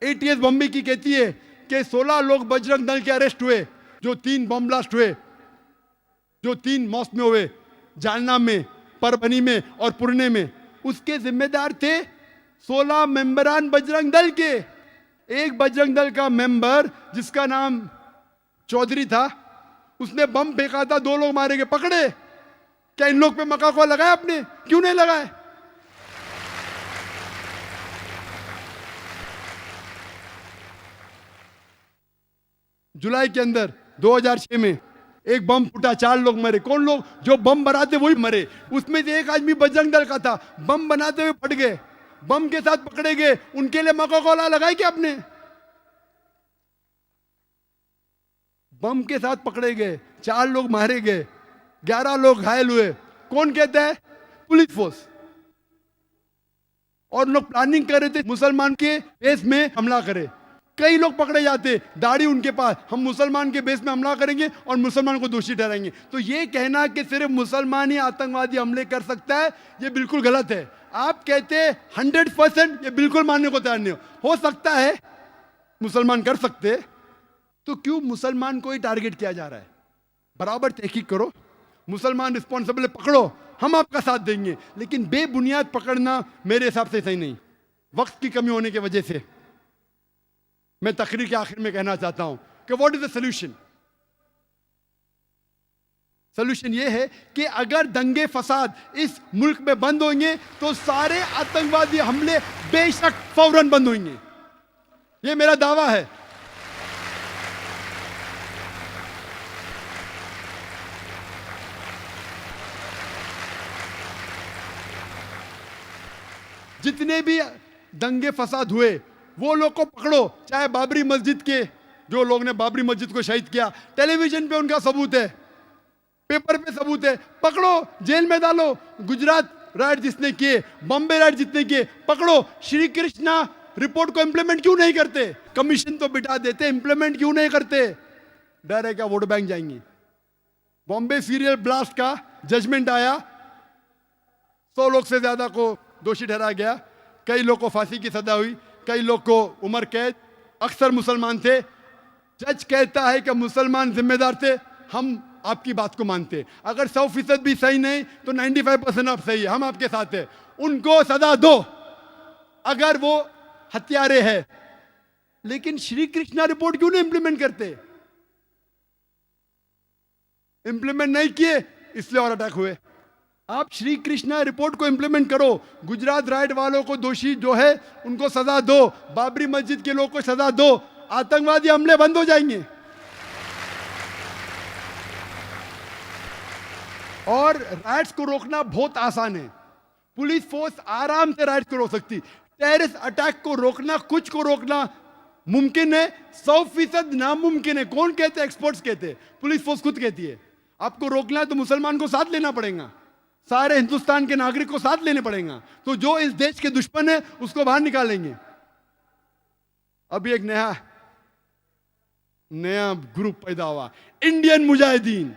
Speaker 1: एटीएस बॉम्बे की कहती है कि 16 लोग बजरंग दल के अरेस्ट हुए, जो 3 बॉम्ब ब्लास्ट हुए, जो 3 मॉस्क में हुए, जालना में, परभनी में और पुणे में, उसके जिम्मेदार थे 16 मेंबरान बजरंग दल के। एक बजरंग दल का मेंबर जिसका नाम चौधरी था, उसने बम फेंका था, 2 लोग मारे गए, पकड़े। क्या इन लोग पे मक्का को लगाया आपने? क्यों नहीं लगाए? जुलाई के अंदर 2006 में एक बम फूटा, 4 लोग मरे। कौन लोग? जो बम बनाते वही मरे। उसमें से एक आदमी बजरंग दल का था, बम बनाते हुए फट गए, बम के साथ पकड़े गए। उनके लिए मक्का कोला लगाई क्या आपने? बम के साथ पकड़े गए, 4 लोग मारे गए, 11 लोग घायल हुए। कौन कहता है? Police force. और लोग प्लानिंग कर रहे थे मुसलमान के बेस में हमला करे। कई लोग पकड़े जाते, दाढ़ी उनके पास, हम मुसलमान के बेस में हमला करेंगे और मुसलमान को दोषी ठहराएंगे। तो ये कहना कि सिर्फ मुसलमान ही आतंकवादी हमले कर सकता है, ये बिल्कुल गलत है। आप कहते 100%, ये बिल्कुल मानने को तैयार नहीं हो सकता है मुसलमान कर सकते, तो क्यों मुसलमान को ही टारगेट किया जा रहा है? बराबर तहकीक करो, मुसलमान रिस्पॉन्सिबल पकड़ो, हम आपका साथ देंगे, लेकिन बेबुनियाद पकड़ना मेरे हिसाब से सही नहीं। वक्त की कमी होने की वजह से मैं तकरीर के आखिर में कहना चाहता हूं कि what is the solution. Solution यह है कि अगर दंगे फसाद इस मुल्क में बंद होंगे तो सारे आतंकवादी हमले बेशक फौरन बंद होंगे। यह मेरा दावा है। जितने भी दंगे फसाद हुए वो लोग को पकड़ो, चाहे बाबरी मस्जिद के जो लोग ने बाबरी मस्जिद को शहीद किया, टेलीविजन पे उनका सबूत है, पेपर पे सबूत है, पकड़ो, जेल में डालो। गुजरात राइट जिसने किए, बॉम्बे राइट जितने किए, पकड़ो। श्री कृष्णा रिपोर्ट को इंप्लीमेंट क्यों नहीं करते? कमीशन तो बिठा देते, इंप्लीमेंट क्यों नहीं करते? डर है क्या वोट बैंक जाएंगी? बॉम्बे सीरियल ब्लास्ट का जजमेंट आया, 100 लोग से ज्यादा को दोषी ठहराया गया, कई लोग को फांसी की सजा हुई, कई लोग को उम्र कैद, अक्सर मुसलमान थे। जज कहता है कि मुसलमान जिम्मेदार थे, हम आपकी बात को मानते। अगर 100% भी सही नहीं तो 95% आप सही है, हम आपके साथ हैं, उनको सजा दो अगर वो हत्यारे हैं। लेकिन श्री कृष्णा रिपोर्ट क्यों नहीं इंप्लीमेंट करते? इंप्लीमेंट नहीं किए इसलिए और अटैक हुए। आप श्री कृष्णा रिपोर्ट को इंप्लीमेंट करो, गुजरात राइट वालों को दोषी जो है उनको सजा दो, बाबरी मस्जिद के लोगों को सजा दो, आतंकवादी हमले बंद हो जाएंगे। और राइट्स को रोकना बहुत आसान है, पुलिस फोर्स आराम से राइट्स को रोक सकती। टेररिस्ट अटैक को रोकना, कुछ को रोकना मुमकिन है, 100% नामुमकिन है। कौन कहते हैं? एक्सपर्ट्स कहते हैं, पुलिस फोर्स खुद कहती है। आपको रोकना है तो मुसलमान को साथ लेना पड़ेगा, सारे हिंदुस्तान के नागरिक को साथ लेने पड़ेगा। तो जो इस देश के दुश्मन है उसको बाहर निकालेंगे। अभी एक नया ग्रुप पैदा हुआ, Indian Mujahideen.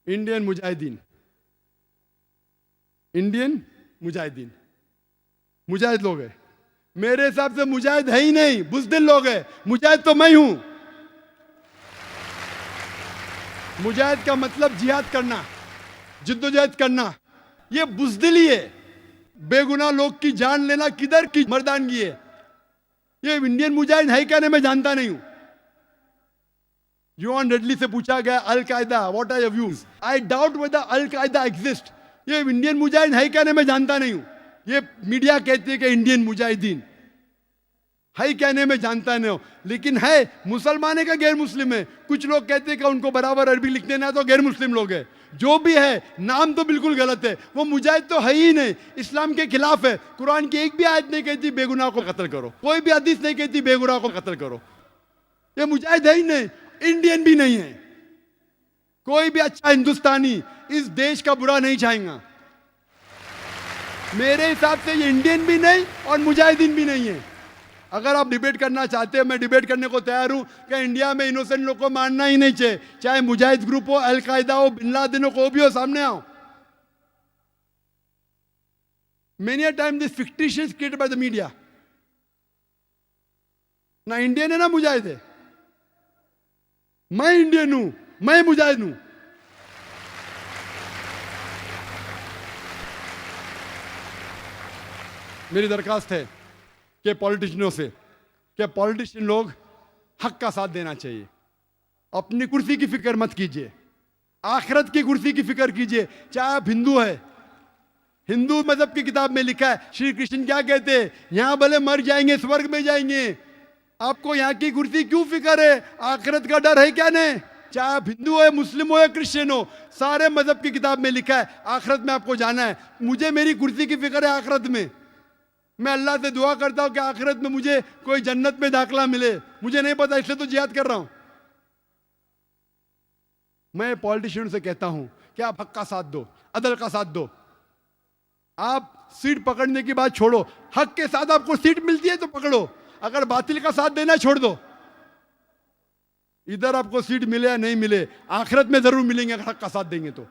Speaker 1: Indian Mujahideen, Indian Mujahideen, मुजाहिद लोग हैं। मेरे हिसाब से मुजाहिद है ही नहीं, बुज़दिल लोग हैं। मुजाहिद तो मैं हूं। मुजाहिद का मतलब जिहाद करना, जिद्दोजहद करना, ये बुज़दिली है। बेगुनाह लोग की जान लेना किधर की मर्दानगी है? ये इंडियन मुजाहिद है क्या? नहीं, मैं जानता नहीं हूं। योन रेडली से पूछा गया Al Qaeda what are your views, I doubt whether Al Qaeda exist. ये इंडियन मुजाहिद है क्या? नहीं, मैं जानता नहीं हूं। ये मीडिया कहती है कि इंडियन मुजाहिदीन है क्या? नहीं, मैं जानता नहीं हूं। लेकिन है, मुसलमान है का गैर मुस्लिम है? कुछ लोग कहते हैं कि उनको बराबर अरबी लिखने ना, तो गैर मुस्लिम लोग हैं। जो भी है, नाम तो बिल्कुल गलत है। वो मुजाहिद तो है ही नहीं, इस्लाम के खिलाफ है। कुरान की एक भी आयत नहीं कहती बेगुनाह को कत्ल करो, कोई भी हदीस नहीं कहती बेगुनाह को कत्ल करो। ये मुजाहिद है ही नहीं, इंडियन भी नहीं है। कोई भी अच्छा हिंदुस्तानी इस देश का बुरा नहीं चाहेगा। मेरे हिसाब से ये इंडियन भी नहीं और मुजाहिदीन भी नहीं है। अगर आप डिबेट करना चाहते हैं, मैं डिबेट करने को तैयार हूं कि इंडिया में इनोसेंट लोग को मारना ही नहीं चाहिए, चाहे मुजाहिद ग्रुप हो, अलकायदा हो, बिन लादेन हो, को भी हो, सामने आओ। Many a time this fictitious created by the media, ना इंडियन है ना मुजाहिद है। मैं इंडियन हूं, मैं मुजाहिद हूं। मेरी दरखास्त है कि पॉलिटिशियनों से, कि पॉलिटिशियन लोग हक का साथ देना चाहिए। अपनी कुर्सी की फिक्र मत कीजिए, आखिरत की कुर्सी की फिक्र कीजिए। चाहे आप हिंदू है, हिंदू मजहब की किताब में लिखा है, श्री कृष्ण क्या कहते हैं, यहां भले मर जाएंगे स्वर्ग में जाएंगे, आपको यहां की कुर्सी क्यों फिक्र है, आखिरत का डर है क्या नहीं। चाहे आप हिंदू हो, मुस्लिम हो या क्रिश्चियन हो, सारे मजहब की किताब में लिखा है आखिरत में आपको जाना है। मुझे मेरी कुर्सी की फिक्र है आखिरत में। मैं अल्लाह से दुआ करता हूं कि आखिरत में मुझे कोई जन्नत में दाखिला मिले, मुझे नहीं पता, इसलिए तो जिहाद कर रहा हूं। मैं पॉलिटिशियन से कहता हूं कि आप हक का साथ दो, अदल का साथ दो। आप सीट पकड़ने की बात छोड़ो, हक के साथ आपको सीट मिलती है तो पकड़ो, अगर बातिल का साथ देना छोड़ दो। इधर आपको सीट मिले या नहीं मिले, आखिरत में जरूर मिलेंगे अगर हक का साथ देंगे तो,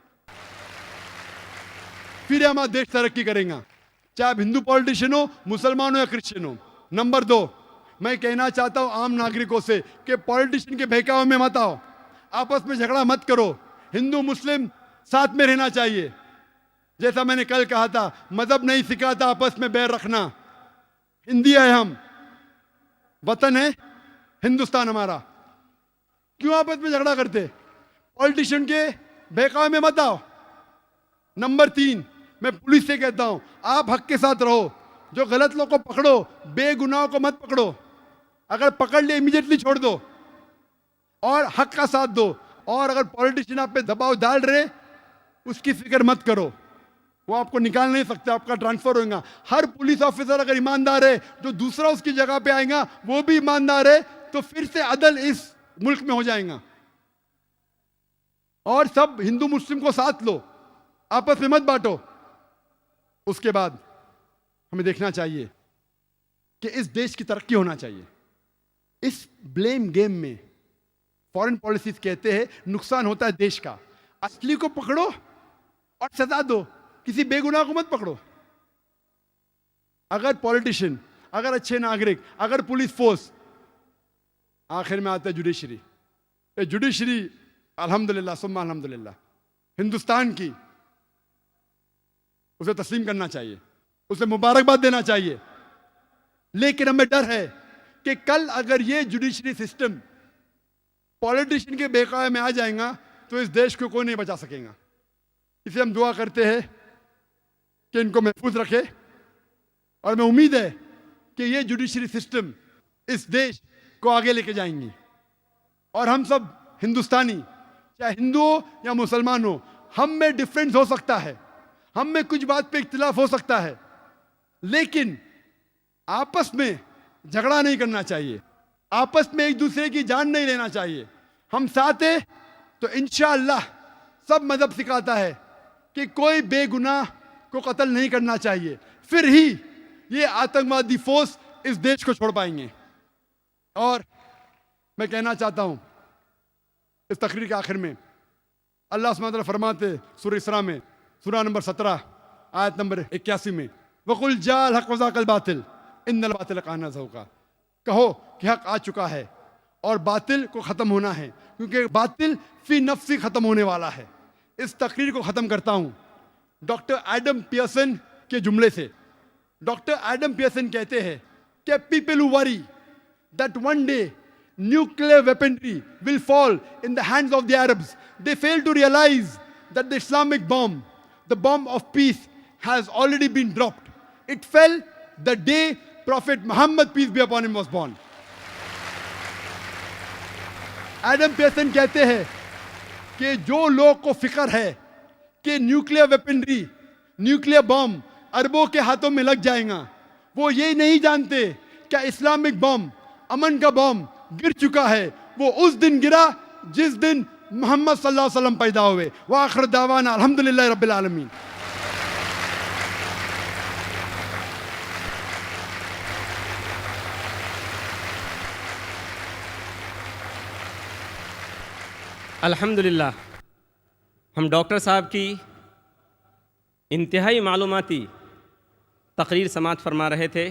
Speaker 1: फिर हमारा देश तरक्की करेगा, चाहे आप हिंदू पॉलिटिशियन हो, मुसलमान हो या क्रिश्चियन हो। नंबर 2, मैं कहना चाहता हूं आम नागरिकों से कि पॉलिटिशियन के बहकावे में मत आओ, आपस में झगड़ा मत करो। हिंदू मुस्लिम साथ में रहना चाहिए। जैसा मैंने कल कहा था, मजहब नहीं सिखाता आपस में बैर रखना। हिंदी है, हम वतन है हिंदुस्तान हमारा, क्यों आपस में झगड़ा करते। पॉलिटिशियन के बहकावे में मत आओ। नंबर 3, मैं पुलिस से कहता हूं आप हक के साथ रहो, जो गलत लोग को पकड़ो, बेगुनाहों को मत पकड़ो, अगर पकड़ ले इमीडिएटली छोड़ दो और हक का साथ दो। और अगर पॉलिटिशियन आप पे दबाव डाल रहे, उसकी फिक्र मत करो, वो आपको निकाल नहीं सकते, आपका ट्रांसफर होगा। हर पुलिस ऑफिसर अगर ईमानदार है, जो दूसरा उसकी जगह पे आएगा वो भी ईमानदार है, तो फिर से अदल इस मुल्क में हो जाएगा। और सब हिंदू मुस्लिम को साथ लो, आपस में मत बांटो। उसके बाद हमें देखना चाहिए कि इस देश की तरक्की होना चाहिए। इस ब्लेम गेम में फॉरेन पॉलिसीज कहते हैं नुकसान होता है देश का। असली को पकड़ो और सजा दो, किसी बेगुनाह को मत पकड़ो। अगर पॉलिटिशियन, अगर अच्छे नागरिक, अगर पुलिस फोर्स, आखिर में आता है जुडिशरी। जुडिशरी अल्हम्दुलिल्लाह सुम्मा अल्हम्दुलिल्लाह हिंदुस्तान की, उसे तस्लीम करना चाहिए, उसे मुबारकबाद देना चाहिए। लेकिन हमें डर है कि कल अगर ये जुडिशरी सिस्टम पॉलिटिशियन के बहकावे में आ जाएगा तो इस देश को कोई नहीं बचा सकेगा। इसे हम दुआ करते हैं कि इनको महफूज रखे, और मैं उम्मीद है कि ये जुडिशरी सिस्टम इस देश को आगे लेके जाएंगी। और हम सब हिंदुस्तानी, चाहे हिंदू हो या मुसलमान हो, हम में डिफरेंस हो सकता है, हम में कुछ बात पे इख्तिलाफ हो सकता है, लेकिन आपस में झगड़ा नहीं करना चाहिए, आपस में एक दूसरे की जान नहीं लेना चाहिए। हम साथ हैं तो इंशाअल्लाह सब मजहब सिखाता है कि कोई बेगुनाह को कत्ल नहीं करना चाहिए, फिर ही ये आतंकवादी फोर्स इस देश को छोड़ पाएंगे। और मैं कहना चाहता हूं इस तकरीर के आखिर में, अल्लाह सुब्हानहू व तआला फरमाते सूरह इसरा में, सूरह नंबर 17 आयत नंबर 81 में, वकुल जाल हक वज़ाकल बातिल इन्नल बातिल काना ज़हूक़ा, कहो कि हक आ चुका है और बातिल को ख़त्म होना है, क्योंकि बातिल फी नफ्सी ख़त्म होने वाला है। इस तकरीर को ख़त्म करता हूँ डॉक्टर एडम पियर्सन के जुमले से। डॉक्टर एडम पियर्सन कहते हैं कि people who worry that one day nuclear weaponry will fall in the hands of the Arabs, they fail to realize that the Islamic bomb, the bomb of peace, has already been dropped. It fell the day Prophet Muhammad, peace be upon him, was born. Adam Pearson कहते हैं कि जो लोग को फिक्र है कि nuclear weaponry, nuclear bomb अरबों के हाथों में लग जाएगा, वो ये नहीं जानते क्या इस्लामिक बॉम्ब, अमन का बॉम्ब गिर चुका है। वो उस दिन गिरा जिस दिन मोहम्मद सल्लल्लाहु अलैहि वसल्लम पैदा हुए। व आखिर दावाना अल्हम्दुलिल्लाहि रब्बिल आलमीन।
Speaker 2: अल्हम्दुलिल्लाह, हम डॉक्टर साहब की इंतहाई मालूमाती तकरीर समात फरमा रहे थे।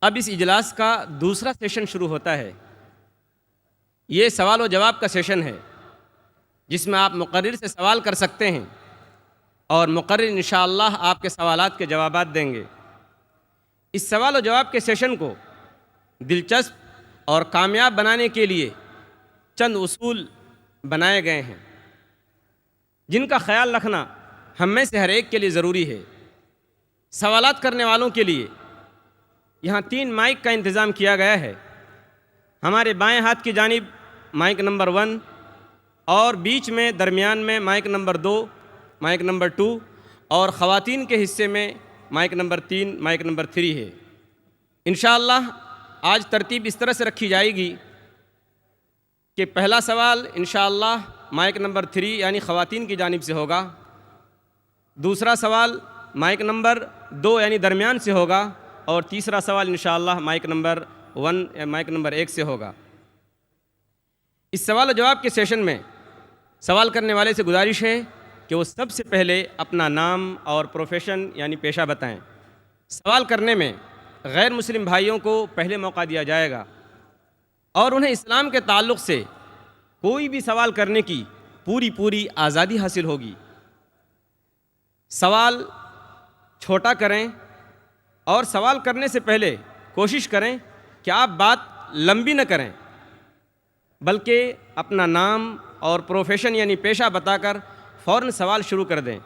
Speaker 2: अब इस इजलास का दूसरा सेशन शुरू होता है। ये सवाल व जवाब का सेशन है जिसमें आप मुकर्रिर से सवाल कर सकते हैं और मुकर्रिर इंशाअल्लाह आपके सवालात के जवाबात देंगे। इस सवाल व जवाब के सेशन को दिलचस्प और कामयाब बनाने के लिए चंद उसूल बनाए गए हैं जिनका ख्याल रखना हम में से हर एक के लिए ज़रूरी है। सवालात करने वालों के लिए यहाँ 3 माइक का इंतज़ाम किया गया है। हमारे बाएं हाथ की जानिब माइक नंबर 1 और बीच में दरमियान में माइक नंबर 2, माइक नंबर 2 और ख़वातीन के हिस्से में माइक नंबर 3, माइक नंबर 3 है। इंशाअल्लाह आज तरतीब इस तरह से रखी जाएगी कि पहला सवाल इंशाअल्लाह माइक नंबर 3 यानी ख़वातीन की जानिब से होगा, दूसरा सवाल माइक नंबर 2 यानी दरमियान से होगा और तीसरा सवाल इंशाअल्लाह माइक नंबर 1 या माइक नंबर 1 से होगा। इस सवाल और जवाब के सेशन में सवाल करने वाले से गुजारिश है कि वो सबसे पहले अपना नाम और प्रोफेशन यानी पेशा बताएं। सवाल करने में गैर मुस्लिम भाइयों को पहले मौका दिया जाएगा और उन्हें इस्लाम के ताल्लुक़ से कोई भी सवाल करने की पूरी आज़ादी हासिल होगी। सवाल छोटा करें और सवाल करने से पहले कोशिश करें कि आप बात लंबी न करें, बल्कि अपना नाम और प्रोफेशन यानी पेशा बताकर फ़ौरन सवाल शुरू कर दें।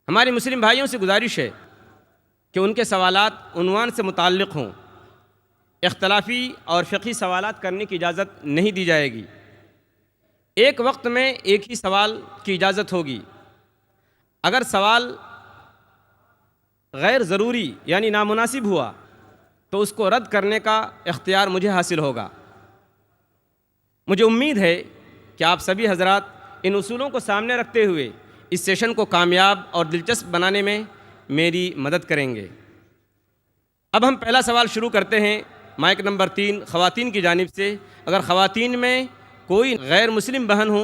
Speaker 2: हमारे मुस्लिम भाइयों से गुजारिश है कि उनके सवालात उन्वान से मुताल्लिक़ हों। इख्तलाफी और फ़िक़ही सवालात करने की इजाज़त नहीं दी जाएगी। एक वक्त में एक ही सवाल की इजाज़त होगी। अगर सवाल गैर ज़रूरी यानी नामुनासिब हुआ तो उसको रद्द करने का इख्तियार मुझे हासिल होगा। मुझे उम्मीद है कि आप सभी हज़रात इन उसूलों को सामने रखते हुए इस सेशन को कामयाब और दिलचस्प बनाने में मेरी मदद करेंगे। अब हम पहला सवाल शुरू करते हैं माइक नंबर 3 ख़वातीन की जानिब से। अगर ख़वातीन में कोई गैर मुस्लिम बहन हो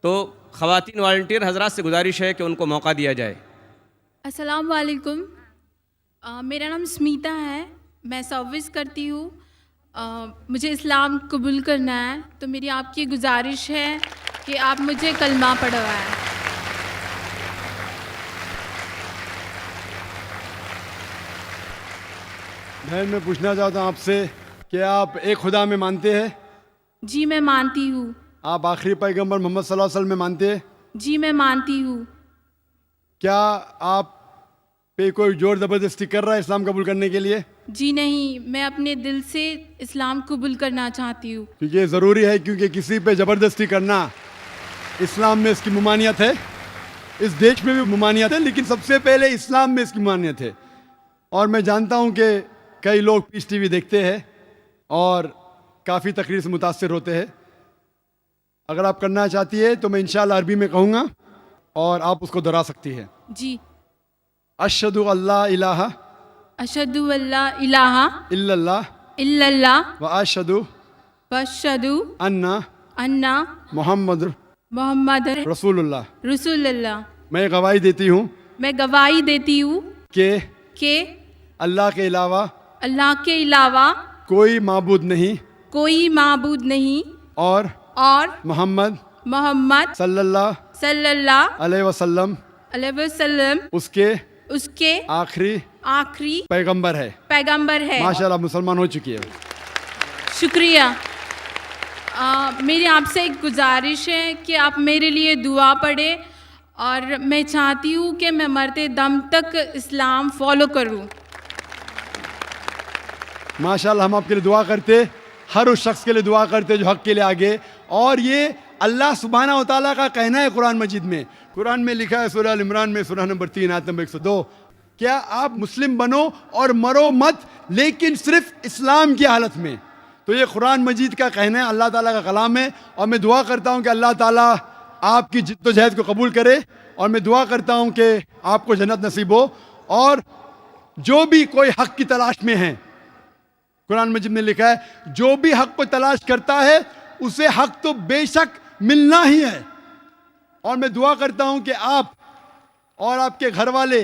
Speaker 2: तो ख़वातीन वॉलंटियर हज़रात से गुजारिश है कि उनको मौका दिया जाए।
Speaker 3: अस्सलाम वालेकुम। मेरा नाम स्मिता है, मैं सर्विस करती हूँ। मुझे इस्लाम कबूल करना है, तो मेरी आपकी गुजारिश है कि आप मुझे कलमा पढ़वाएं।
Speaker 1: बहन, मैं पूछना चाहता हूँ आपसे कि आप एक खुदा में मानते हैं?
Speaker 3: जी मैं मानती हूँ।
Speaker 1: आप आखिरी पैगंबर मोहम्मद सल्लल्लाहु अलैहि वसल्लम में मानते हैं?
Speaker 3: जी मैं मानती हूँ।
Speaker 1: क्या आप पे कोई जोर ज़बरदस्ती कर रहा है इस्लाम कबूल करने के लिए?
Speaker 3: जी नहीं, मैं अपने दिल से इस्लाम कबूल करना चाहती हूँ।
Speaker 1: क्योंकि ये ज़रूरी है, क्योंकि किसी पे ज़बरदस्ती करना इस्लाम में इसकी ममानियत है। इस देश में भी ममानियत है, लेकिन सबसे पहले इस्लाम में इसकी ममानियत है। और मैं जानता हूँ कि कई लोग पीस टीवी देखते हैं और काफ़ी तकरीर से मुतासिर होते हैं। अगर आप करना चाहती है तो मैं इंशाअल्लाह अरबी में कहूँगा और आप उसको दोहरा सकती है।
Speaker 3: जी।
Speaker 1: अशहदु अल्ला इलाहा
Speaker 3: अशहदु अल्ला इलाहा
Speaker 1: इल्लल्लाह
Speaker 3: इल्लल्लाह
Speaker 1: व अशहदु
Speaker 3: वअशहदु
Speaker 1: अन्ना
Speaker 3: अन्ना
Speaker 1: मोहम्मद
Speaker 3: मोहम्मद
Speaker 1: रसूलुल्लाह।
Speaker 3: रसूलुल्लाह।
Speaker 1: मैं गवाही देती हूँ
Speaker 3: मैं गवाही देती हूँ
Speaker 1: कि
Speaker 3: अल्लाह के अलावा
Speaker 1: कोई माबूद नहीं
Speaker 3: नहीं
Speaker 1: और मोहम्मद
Speaker 3: सल्लल्लाहु अलैहि
Speaker 1: वसल्लम उसके आखिरी पैगंबर है। माशाल्लाह, मुसलमान हो चुकी है।
Speaker 3: शुक्रिया। मेरी आपसे एक गुजारिश है कि आप मेरे लिए दुआ पढ़ें और मैं चाहती हूँ कि मैं मरते दम तक इस्लाम फॉलो करूँ।
Speaker 1: माशाल्लाह, हम आपके लिए दुआ करते, हर उस शख्स के लिए दुआ करते जो हक के लिए आगे। और ये अल्लाह सुब्हाना व तआला का कहना है कुरान मजीद में। कुरान में लिखा है सूरह अल इमरान में सूरह नंबर 3 आयत नंबर 102, क्या आप मुस्लिम बनो और मरो मत, लेकिन सिर्फ इस्लाम की हालत में। तो ये कुरान मजीद का कहना है, अल्लाह ताला का कलाम है। और मैं दुआ करता हूँ कि अल्लाह ताला आपकी जिद्दोजहद को कबूल करे और मैं दुआ करता हूँ कि आपको जन्नत नसीब हो। और जो भी कोई हक की तलाश में है, कुरान मजीद में लिखा है जो भी हक को तलाश करता है उसे हक तो बेशक मिलना ही है। और मैं दुआ करता हूं कि आप और आपके घर वाले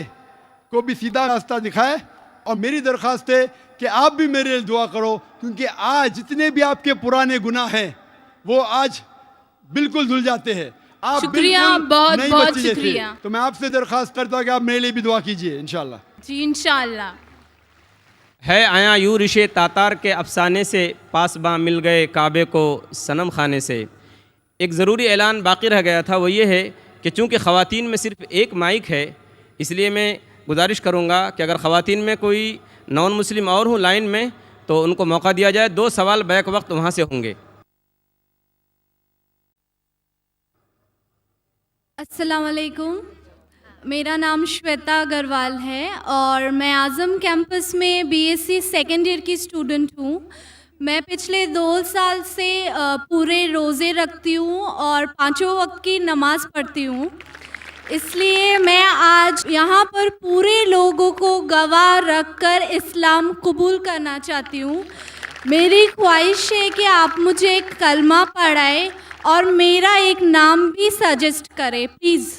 Speaker 1: को भी सीधा रास्ता दिखाए। और मेरी दरख्वास्त है कि आप भी मेरे लिए दुआ करो, क्योंकि आज जितने भी आपके पुराने गुनाह हैं वो आज बिल्कुल धुल जाते हैं। आप
Speaker 3: शुक्रिया,
Speaker 1: बिल्कुल
Speaker 3: बहुत
Speaker 1: नई
Speaker 3: बहुत
Speaker 1: बच्ची जैसे।
Speaker 3: शुक्रिया।
Speaker 1: तो मैं आपसे दरख्वास्त करता हूं कि आप मेरे लिए भी दुआ कीजिए इंशाल्लाह।
Speaker 3: जी इंशाल्लाह।
Speaker 2: है आया यूं रिशे तातार के अफसाने से, पासबां मिल गए काबे को सनम खाने से। एक ज़रूरी ऐलान बाकी रह गया था, वो ये है कि चूँकि ख़वातीन में सिर्फ़ एक माइक है, इसलिए मैं गुजारिश करूँगा कि अगर ख़वातीन में कोई नॉन मुस्लिम और हूँ लाइन में तो उनको मौका दिया जाए। 2 सवाल बैक वक्त वहाँ से होंगे।
Speaker 4: अस्सलाम वालेकुम, मेरा नाम श्वेता अग्रवाल है और मैं आज़म कैंपस में बीएससी सेकेंड ईयर की स्टूडेंट हूँ। मैं पिछले 2 साल से पूरे रोज़े रखती हूँ और 5 वक्त की नमाज़ पढ़ती हूँ। इसलिए मैं आज यहाँ पर पूरे लोगों को गवाह रखकर इस्लाम कबूल करना चाहती हूँ। मेरी ख्वाहिश है कि आप मुझे कलमा पढ़ाएं और मेरा एक नाम भी सजेस्ट करें प्लीज़।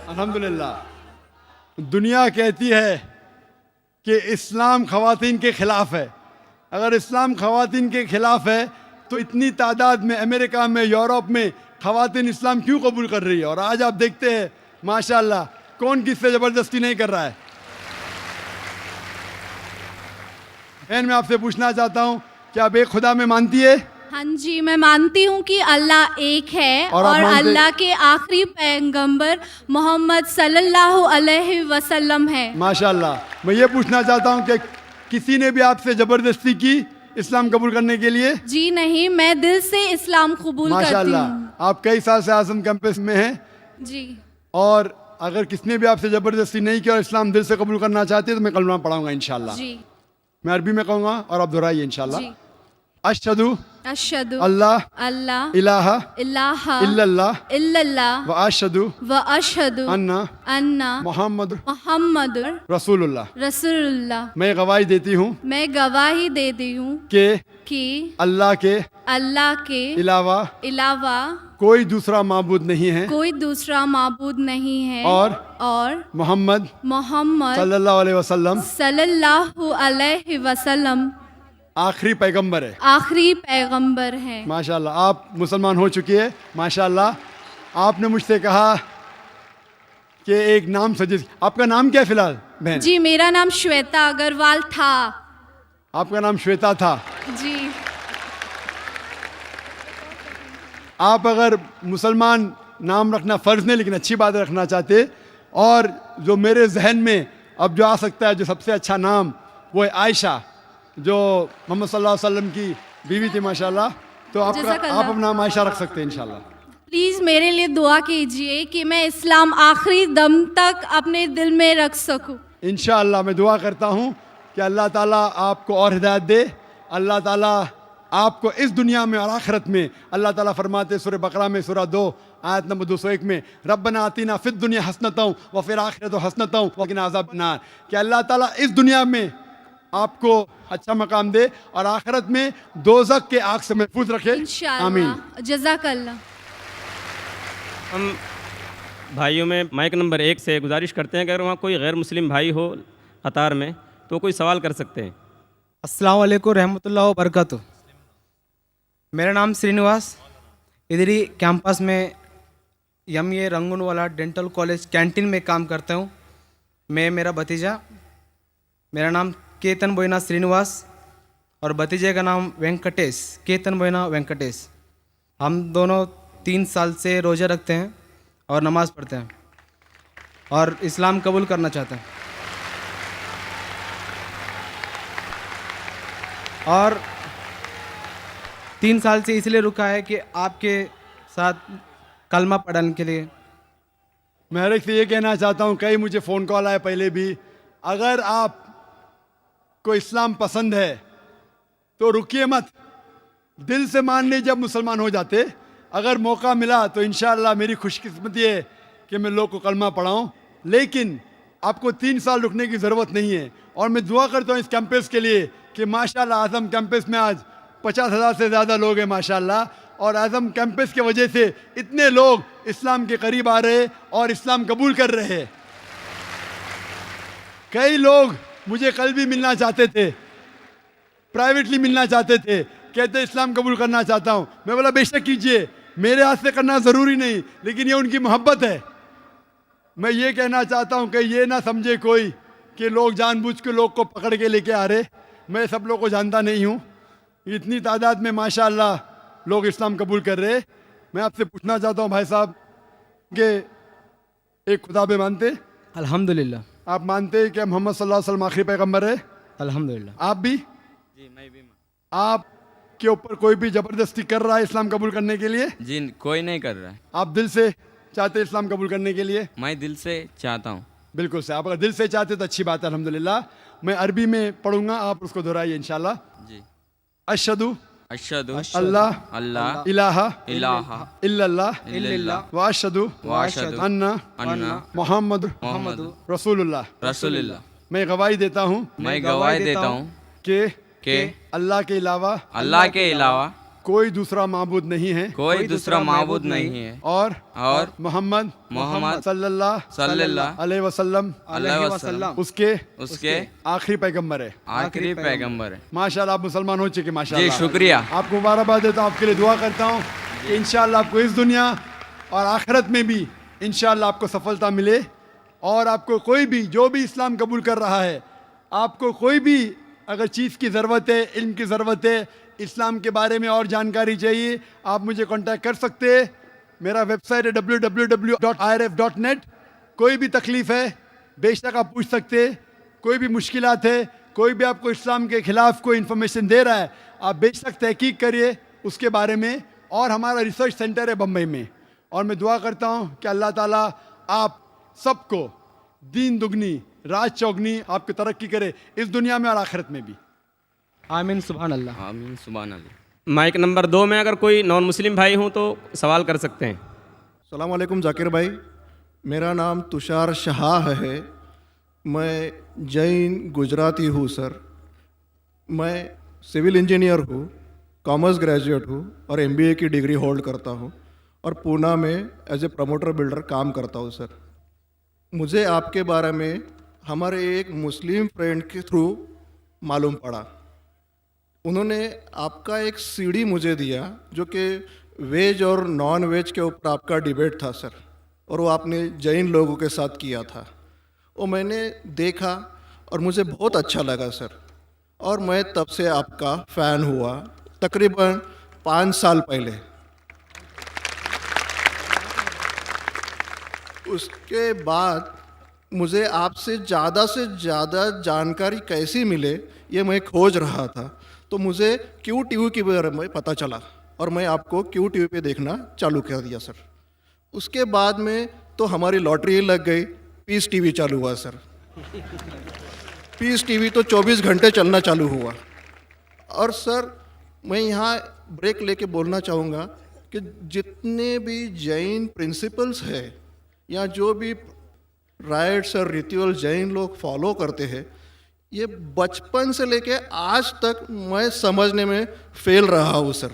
Speaker 1: अल्हम्दुलिल्लाह। दुनिया कहती है कि इस्लाम ख़वातीन के ख़िलाफ़ है। अगर इस्लाम ख़वातीन के ख़िलाफ़ है तो इतनी तादाद में अमेरिका में, यूरोप में ख़वातीन इस्लाम क्यों कबूल कर रही है? और आज आप देखते हैं माशाल्लाह कौन किससे ज़बरदस्ती नहीं कर रहा है। बहन, मैं आपसे पूछना चाहता हूँ कि आप एक खुदा में मानती है?
Speaker 4: हाँ जी, मैं मानती हूँ कि अल्लाह एक है
Speaker 1: और
Speaker 4: और अल्लाह के आखिरी पैगंबर मोहम्मद सल्लल्लाहु अलैहि वसल्लम है।
Speaker 1: माशाल्लाह। मैं ये पूछना चाहता हूँ कि किसी ने भी आपसे ज़बरदस्ती की इस्लाम कबूल करने के लिए?
Speaker 4: जी नहीं, मैं दिल से इस्लाम कबूल करती
Speaker 1: माशाल्लाह।
Speaker 4: हूँ।
Speaker 1: आप कई साल से आज़म कैंपस में हैं
Speaker 4: जी
Speaker 1: और अगर किसने भी आपसे ज़बरदस्ती नहीं की और इस्लाम दिल से कबूल करना चाहते हैं तो मैं कलमा पढ़ाऊंगा इंशाल्लाह।
Speaker 4: जी
Speaker 1: मैं अरबी में कहूँगा और आप दोहराइए इंशाल्लाह।
Speaker 4: जी।
Speaker 1: अशहदु
Speaker 4: अशहदु
Speaker 1: अल्लाह
Speaker 4: अल्लाह
Speaker 1: इलाहा
Speaker 4: इलाहा
Speaker 1: इल्लल्लाह
Speaker 4: इल्लल्लाह
Speaker 1: व अशहदु
Speaker 4: व अशहदु
Speaker 1: अन्ना
Speaker 4: अन्ना
Speaker 1: मोहम्मद
Speaker 4: मोहम्मदुर
Speaker 1: रसूलुल्लाह।
Speaker 4: रसूलुल्लाह।
Speaker 1: मैं गवाही देती हूँ
Speaker 4: मैं गवाही देती हूँ कि
Speaker 1: अल्लाह के
Speaker 4: अल्लाह के
Speaker 1: अलावा
Speaker 4: अलावा
Speaker 1: कोई दूसरा माबूद नहीं है
Speaker 4: कोई दूसरा माबूद नहीं है
Speaker 1: और मोहम्मद
Speaker 4: मोहम्मद
Speaker 1: सल्लल्लाहु अलैहि वसल्लम
Speaker 4: सल्लल्लाहु अलैहि वसल्लम
Speaker 1: आखिरी पैगंबर है।
Speaker 4: आखिरी पैगंबर है।
Speaker 1: माशाल्लाह, आप मुसलमान हो चुकी है। माशाल्लाह। आपने मुझसे कहा कि एक नाम सजेस्ट। आपका नाम क्या है फिलहाल बहन?
Speaker 4: जी, मेरा नाम श्वेता अग्रवाल था।
Speaker 1: आपका नाम श्वेता था।
Speaker 4: जी।
Speaker 1: आप अगर मुसलमान नाम रखना फ़र्ज़ नहीं लेकिन अच्छी बात रखना चाहते, और जो मेरे जहन में अब जो आ सकता है जो सबसे अच्छा नाम वो है आयशा, जो मोहम्मद सल्लल्लाहु अलैहि वसल्लम की बीवी थी माशाल्लाह। तो आप अपना नाम आयशा रख सकते हैं इंशाल्लाह।
Speaker 4: प्लीज़ मेरे लिए दुआ कीजिए कि मैं इस्लाम आखिरी दम तक अपने दिल में रख सकूं।
Speaker 1: इंशाअल्लाह मैं दुआ करता हूँ कि अल्लाह ताला आपको और हिदायत दे। अल्लाह ताला आपको इस दुनिया में और आखिरत में, अल्लाह ताला फरमाते सूरह बकरा में सूरह 2 आयत नंबर 201 में, रब्बना आतिना फिद दुनिया हसनतों व फिर आखिरत हसनतों व किना अज़ाबन नार, कि अल्लाह ताला इस दुनिया में आपको अच्छा मकाम दे और आखिरत में दोज़ख के आग से महफूज रखे।
Speaker 4: इंशाअल्लाह। जज़ाकल्लाह।
Speaker 2: हम भाइयों में माइक नंबर 1 से गुजारिश करते हैं कि अगर वहाँ कोई गैर मुस्लिम भाई हो कतार में तो कोई सवाल कर सकते हैं।
Speaker 5: अस्सलाम वालेकुम रहमतुल्लाहि व बरकातुहू। मेरा नाम श्रीनिवास, इधर ही कैंपस में MA Rangoonwala dental college canteen में काम करता हूँ। मैं, मेरा भतीजा, मेरा नाम केतन बोइना श्रीनिवास और भतीजे का नाम वेंकटेश, केतन बोइना वेंकटेश। हम दोनों 3 साल से रोज़ा रखते हैं और नमाज़ पढ़ते हैं और इस्लाम कबूल करना चाहते हैं। और 3 साल से इसलिए रुका है कि आपके साथ कलमा पढ़ने के लिए।
Speaker 1: मैं हर एक से ये कहना चाहता हूँ, कई मुझे फ़ोन कॉल आए पहले भी, अगर आप को इस्लाम पसंद है तो रुकिए मत, दिल से मान लीजिए जब मुसलमान हो जाते। अगर मौका मिला तो इंशाअल्लाह मेरी खुशकिस्मती है कि मैं लोग को कलमा पढ़ाऊँ लेकिन आपको 3 साल रुकने की ज़रूरत नहीं है। और मैं दुआ करता हूँ इस कैंपस के लिए कि माशाल्लाह आज़म कैंपस में आज 50,000 से ज़्यादा लोग हैं माशाल्लाह, और आज़म कैंपस की वजह से इतने लोग इस्लाम के करीब आ रहे और इस्लाम कबूल कर रहे हैं। कई लोग मुझे कल भी मिलना चाहते थे, प्राइवेटली मिलना चाहते थे, कहते इस्लाम कबूल करना चाहता हूँ। मैं बोला बेशक कीजिए, मेरे हाथ से करना ज़रूरी नहीं, लेकिन ये उनकी मोहब्बत है। मैं ये कहना चाहता हूँ कि ये ना समझे कोई कि लोग जानबूझ के लोग को पकड़ के लेके आ रहे। मैं सब लोग को जानता नहीं हूँ, इतनी तादाद में माशाल्लाह लोग इस्लाम कबूल कर रहे। मैं आपसे पूछना चाहता हूँ भाई साहब कि एक खुदा पे मानते?
Speaker 5: अल्हम्दुलिल्लाह।
Speaker 1: आप मानते हैं कि मोहम्मद सल्लल्लाहु अलैहि वसल्लम आखिरी पैगंबर है?
Speaker 5: अल्हम्दुलिल्लाह।
Speaker 1: आप भी?
Speaker 2: जी मैं भी।
Speaker 1: आप के ऊपर कोई भी जबरदस्ती कर रहा है इस्लाम कबूल करने के लिए?
Speaker 6: जी कोई नहीं कर रहा है।
Speaker 1: आप दिल से चाहते हैं इस्लाम कबूल करने के लिए?
Speaker 6: मैं दिल से चाहता हूँ।
Speaker 1: बिल्कुल से, आप अगर दिल से चाहते तो अच्छी बात है, अल्हम्दुलिल्लाह। मैं अरबी में पढ़ूंगा, आप उसको दोहराइए इंशाल्लाह।
Speaker 6: जी।
Speaker 1: अशहदु
Speaker 6: अशहदु
Speaker 1: अल्लाह
Speaker 6: अल्लाह
Speaker 1: इलाहा
Speaker 6: इलाहा
Speaker 1: इल्लल्लाह
Speaker 6: इल्लल्लाह
Speaker 1: व अशहदु
Speaker 6: वाशहदु
Speaker 1: अन्ना
Speaker 6: अन्ना
Speaker 1: मोहम्मद
Speaker 6: मोहम्मद
Speaker 1: रसूलुल्लाह।
Speaker 6: रसूलुल्लाह।
Speaker 1: मैं गवाही देता हूँ
Speaker 6: मैं गवाही देता हूँ
Speaker 1: कि
Speaker 6: कि
Speaker 1: अल्लाह के अलावा
Speaker 6: अल्लाह के अलावा
Speaker 1: कोई दूसरा माबूद नहीं है
Speaker 6: कोई दूसरा माबूद नहीं है
Speaker 1: और
Speaker 6: और
Speaker 1: मोहम्मद
Speaker 6: मोहम्मद
Speaker 1: सल्लल्लाहु अलैहि वसल्लम
Speaker 6: अलैहि वसल्लम
Speaker 1: उसके
Speaker 6: आखिरी
Speaker 1: पैगंबर है।
Speaker 6: आखिरी पैगंबर है।
Speaker 1: माशाल्लाह आप मुसलमान हो चुके
Speaker 6: जी
Speaker 1: माशाल्लाह।
Speaker 6: शुक्रिया।
Speaker 1: आपको मुबारकबाद देता हूँ, आपके लिए दुआ करता हूँ कि इंशाल्लाह आपको इस दुनिया और आखिरत में भी इंशाल्लाह आपको सफलता मिले। और आपको कोई भी जो भी इस्लाम कबूल कर रहा है, आपको कोई भी अगर चीज़ की ज़रूरत है, इल्म की ज़रूरत है, इस्लाम के बारे में और जानकारी चाहिए, आप मुझे कांटेक्ट कर सकते हैं। मेरा वेबसाइट है www.irf.net। कोई भी तकलीफ़ है बेशक आप पूछ सकते हैं, कोई भी मुश्किलात है, कोई भी आपको इस्लाम के ख़िलाफ़ कोई इन्फॉर्मेशन दे रहा है, आप बेशक तहकीक करिए उसके बारे में। और हमारा रिसर्च सेंटर है बम्बई में, और मैं दुआ करता हूँ कि अल्लाह ताला आप सबको दीन दुगनी राज चौगनी आपकी तरक्की करे इस दुनिया में और आखिरत में भी।
Speaker 5: आमीन सुभान अल्लाह।
Speaker 6: आमीन सुभान अल्लाह।
Speaker 2: माइक नंबर 2 में अगर कोई नॉन मुस्लिम भाई हों तो सवाल कर सकते हैं।
Speaker 7: अस्सलाम वालेकुम जाकिर भाई, मेरा नाम तुषार शाह है। मैं जैन गुजराती हूँ सर। मैं सिविल इंजीनियर हूँ, कॉमर्स ग्रेजुएट हूँ और MBA की डिग्री होल्ड करता हूँ और पूना में एज ए प्रमोटर बिल्डर काम करता हूँ सर। मुझे आपके बारे में हमारे एक मुस्लिम फ्रेंड के थ्रू मालूम पड़ा। उन्होंने आपका एक CD मुझे दिया जो कि वेज और नॉन वेज के ऊपर आपका डिबेट था सर, और वो आपने जैन लोगों के साथ किया था। वो मैंने देखा और मुझे बहुत अच्छा लगा सर, और मैं तब से आपका फ़ैन हुआ तकरीबन 5 साल पहले। उसके बाद मुझे आपसे ज़्यादा जानकारी कैसी मिले ये मैं खोज रहा था, तो मुझे QTV के बारे में पता चला और मैं आपको QTV पे देखना चालू कर दिया सर। उसके बाद में तो हमारी लॉटरी लग गई, पीस TV चालू हुआ सर। पीस TV तो 24 घंटे चलना चालू हुआ। और सर मैं यहाँ ब्रेक लेके बोलना चाहूँगा कि जितने भी जैन प्रिंसिपल्स है या जो भी राइट्स और रिचुअल जैन लोग फॉलो करते हैं, ये बचपन से लेके आज तक मैं समझने में फेल रहा हूँ सर।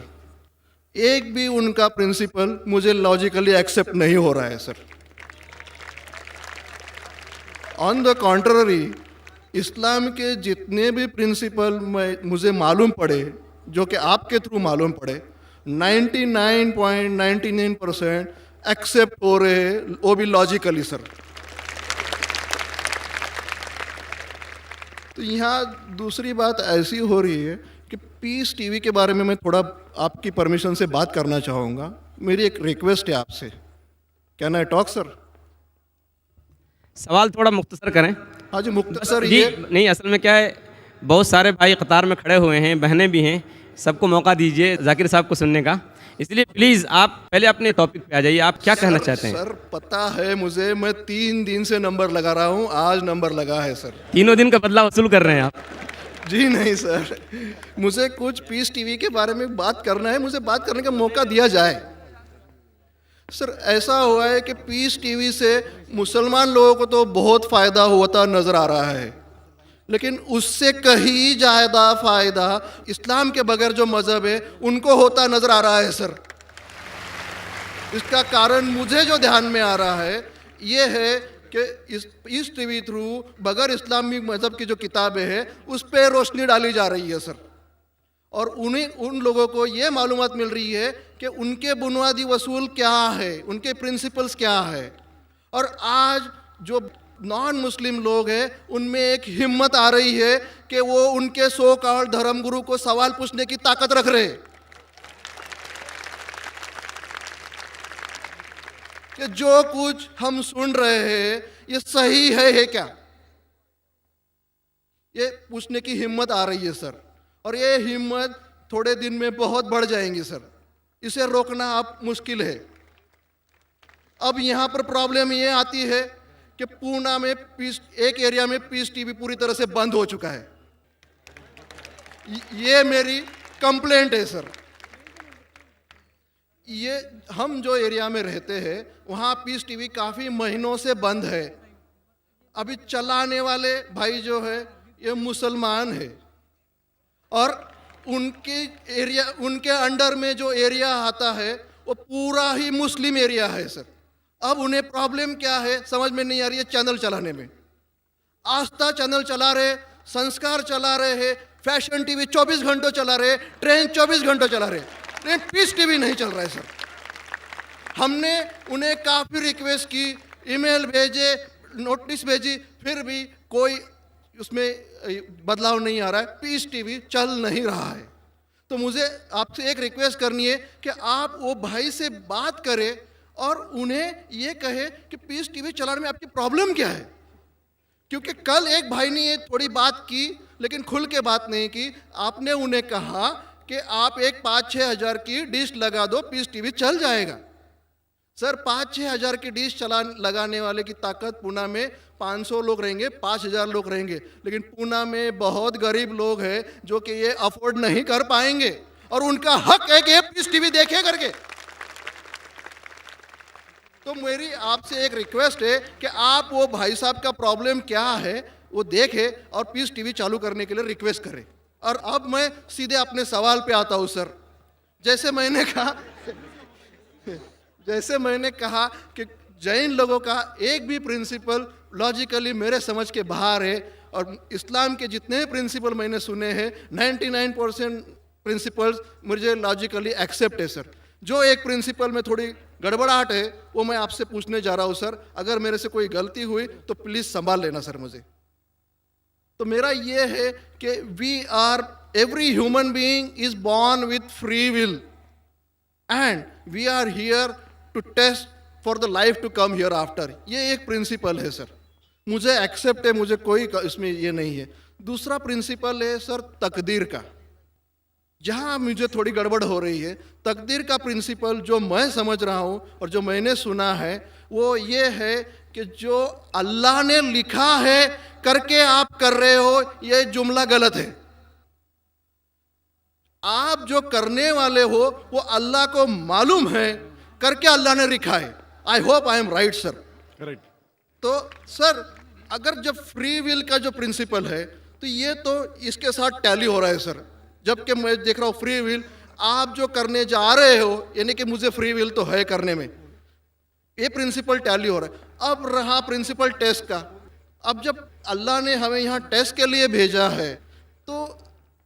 Speaker 7: एक भी उनका प्रिंसिपल मुझे लॉजिकली एक्सेप्ट नहीं हो रहा है सर। ऑन द कॉन्ट्ररी इस्लाम के जितने भी प्रिंसिपल मुझे मालूम पड़े, जो कि आपके थ्रू मालूम पड़े, 99.99% एक्सेप्ट हो रहे हैं, वो भी लॉजिकली सर। तो यहाँ दूसरी बात ऐसी हो रही है कि पीस TV के बारे में मैं थोड़ा आपकी परमिशन से बात करना चाहूँगा। मेरी एक रिक्वेस्ट है आपसे, कैन आई टॉक सर?
Speaker 2: सवाल थोड़ा मुख्तसर करें।
Speaker 7: हाँ जी मुख्तसर
Speaker 2: जी
Speaker 7: ये
Speaker 2: नहीं, असल में क्या है, बहुत सारे भाई कतार में खड़े हुए हैं, बहनें भी हैं, सबको मौका दीजिए जाकिर साहब को सुनने का। इसलिए प्लीज़ आप पहले अपने टॉपिक पे आ जाइए, आप क्या कहना चाहते हैं?
Speaker 7: सर पता है मुझे, मैं 3 दिन से नंबर लगा रहा हूँ, आज नंबर लगा है सर।
Speaker 2: 3 दिन का बदला वसूल कर रहे हैं आप?
Speaker 7: जी नहीं सर, मुझे कुछ पीस TV के बारे में बात करना है, मुझे बात करने का मौका दिया जाए। सर ऐसा हुआ है कि पीस टीवी से मुसलमान लोगों को तो बहुत फ़ायदा होता नज़र आ रहा है, लेकिन उससे कहीं ज़्यादा फ़ायदा इस्लाम के बगैर जो मज़हब है उनको होता नज़र आ रहा है सर। इसका कारण मुझे जो ध्यान में आ रहा है ये है कि इस टीवी थ्रू बगैर इस्लामी मज़हब की जो किताबें हैं उस पर रोशनी डाली जा रही है सर, और उन लोगों को ये मालूमात मिल रही है कि उनके बुनियादी वसूल क्या है, उनके प्रिंसिपल्स क्या है। और आज जो नॉन मुस्लिम लोग हैं उनमें एक हिम्मत आ रही है कि वो उनके सो कॉल्ड धर्मगुरु को सवाल पूछने की ताकत रख रहे हैं कि जो कुछ हम सुन रहे हैं ये सही है क्या, ये पूछने की हिम्मत आ रही है सर। और ये हिम्मत थोड़े दिन में बहुत बढ़ जाएंगी सर, इसे रोकना अब मुश्किल है। अब यहाँ पर प्रॉब्लम ये आती है कि पूना में एक एरिया में पीस टीवी पूरी तरह से बंद हो चुका है। ये मेरी कंप्लेंट है सर। ये हम जो एरिया में रहते हैं वहाँ पीस टीवी काफ़ी महीनों से बंद है। अभी चलाने वाले भाई जो है ये मुसलमान है और उनके अंडर में जो एरिया आता है वो पूरा ही मुस्लिम एरिया है सर। अब उन्हें प्रॉब्लम क्या है समझ में नहीं आ रही है। चैनल चलाने में आस्था चैनल चला रहे, संस्कार चला रहे हैं, फैशन टीवी 24 घंटों चला रहे, ट्रेन 24 घंटों चला रहे, लेकिन पीस टीवी नहीं चल रहा है सर। हमने उन्हें काफ़ी रिक्वेस्ट की, ईमेल भेजे, नोटिस भेजी, फिर भी कोई उसमें बदलाव नहीं आ रहा है, पीस टीवी चल नहीं रहा है। तो मुझे आपसे एक रिक्वेस्ट करनी है कि आप वो भाई से बात करें और उन्हें ये कहे कि पीस टीवी चलाने में आपकी प्रॉब्लम क्या है। क्योंकि कल एक भाई ने ये थोड़ी बात की लेकिन खुल के बात नहीं की। आपने उन्हें कहा कि आप एक 5-6 हज़ार की डिश लगा दो, पीस टीवी चल जाएगा। सर 5-6 हज़ार की डिश लगाने वाले की ताकत पूना में 500 लोग रहेंगे, 5,000 लोग रहेंगे, लेकिन पूना में बहुत गरीब लोग हैं जो कि ये अफोर्ड नहीं कर पाएंगे और उनका हक है कि ये पीस टीवी देखे करके। तो मेरी आपसे एक रिक्वेस्ट है कि आप वो भाई साहब का प्रॉब्लम क्या है वो देखें और पीस टीवी चालू करने के लिए रिक्वेस्ट करें। और अब मैं सीधे अपने सवाल पे आता हूँ सर। जैसे मैंने कहा कि जैन लोगों का एक भी प्रिंसिपल लॉजिकली मेरे समझ के बाहर है, और इस्लाम के जितने प्रिंसिपल मैंने सुने हैं 99% प्रिंसिपल्स मुझे लॉजिकली एक्सेप्ट है सर। जो एक प्रिंसिपल में थोड़ी गड़बड़ाहट है वो मैं आपसे पूछने जा रहा हूँ सर। अगर मेरे से कोई गलती हुई तो प्लीज़ संभाल लेना सर मुझे। तो मेरा ये है कि every human being is born with free will and we are here to test for the life to come hereafter. ये एक प्रिंसिपल है सर, मुझे एक्सेप्ट है, मुझे कोई इसमें ये नहीं है। दूसरा प्रिंसिपल है सर तकदीर का, जहाँ मुझे थोड़ी गड़बड़ हो रही है। तकदीर का प्रिंसिपल जो मैं समझ रहा हूँ और जो मैंने सुना है वो ये है कि जो अल्लाह ने लिखा है करके आप कर रहे हो, ये जुमला गलत है। आप जो करने वाले हो वो अल्लाह को मालूम है करके अल्लाह ने लिखा है। I hope I am right sir.
Speaker 1: Correct.
Speaker 7: तो सर अगर जब फ्री विल का जो प्रिंसिपल है तो ये तो इसके साथ टैली हो रहा है सर। जबकि मैं देख रहा हूँ फ्री विल आप जो करने जा रहे हो, यानी कि मुझे फ्री विल तो है करने में, ये प्रिंसिपल टैली हो रहा है। अब रहा प्रिंसिपल टेस्ट का। अब जब अल्लाह ने हमें यहाँ टेस्ट के लिए भेजा है तो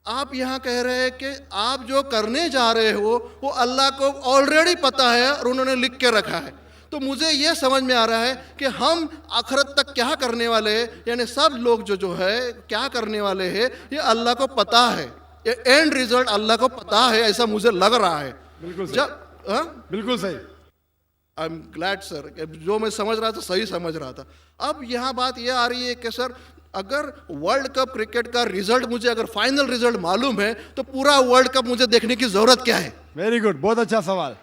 Speaker 7: आप यहाँ कह रहे हैं कि आप जो करने जा रहे हो वो अल्लाह को ऑलरेडी पता है और उन्होंने लिख के रखा है। तो मुझे ये समझ में आ रहा है कि हम आखिरत तक क्या करने वाले हैं, यानी सब लोग जो है क्या करने वाले हैं ये अल्लाह को पता है, ये एंड रिजल्ट अल्लाह को पता है, ऐसा मुझे लग रहा है।
Speaker 1: बिल्कुल सही।
Speaker 7: जब
Speaker 1: बिल्कुल सही।
Speaker 7: आई एम ग्लैड सर, जो मैं समझ रहा था सही समझ रहा था। अब यहाँ बात ये आ रही है कि सर अगर वर्ल्ड कप क्रिकेट का रिजल्ट मुझे अगर फाइनल रिजल्ट मालूम है तो पूरा वर्ल्ड कप मुझे देखने की जरूरत क्या है?
Speaker 1: वेरी गुड, बहुत अच्छा सवाल।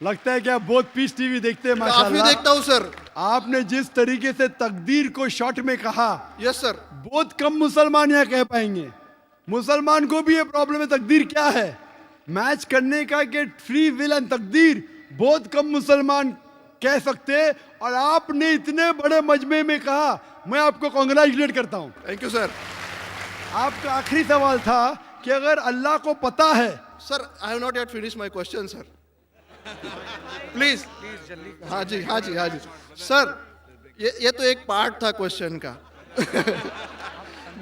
Speaker 1: लगता है कि आप बहुत पीस टीवी देखते हैं
Speaker 7: काफी
Speaker 1: माशाल्लाह।
Speaker 7: देखता हूँ सर।
Speaker 1: आपने जिस तरीके से तकदीर को शॉर्ट में कहा,
Speaker 7: यस सर।
Speaker 1: बहुत कम मुसलमान यहाँ कह पाएंगे। मुसलमान को भी ये प्रॉब्लम है तकदीर क्या है, मैच करने का कि फ्री विल एंड तकदीर बहुत कम मुसलमान कह सकते हैं, और आपने इतने बड़े मजमे में कहा, मैं आपको कांग्रेचुलेट करता हूं।
Speaker 7: Thank you sir.
Speaker 1: आपका आखिरी सवाल था कि अगर अल्लाह को पता है,
Speaker 7: sir I have not yet finish my question sir, please. हाँ जी, हाँ जी, हाँ जी सर, ये तो एक पार्ट था क्वेश्चन का।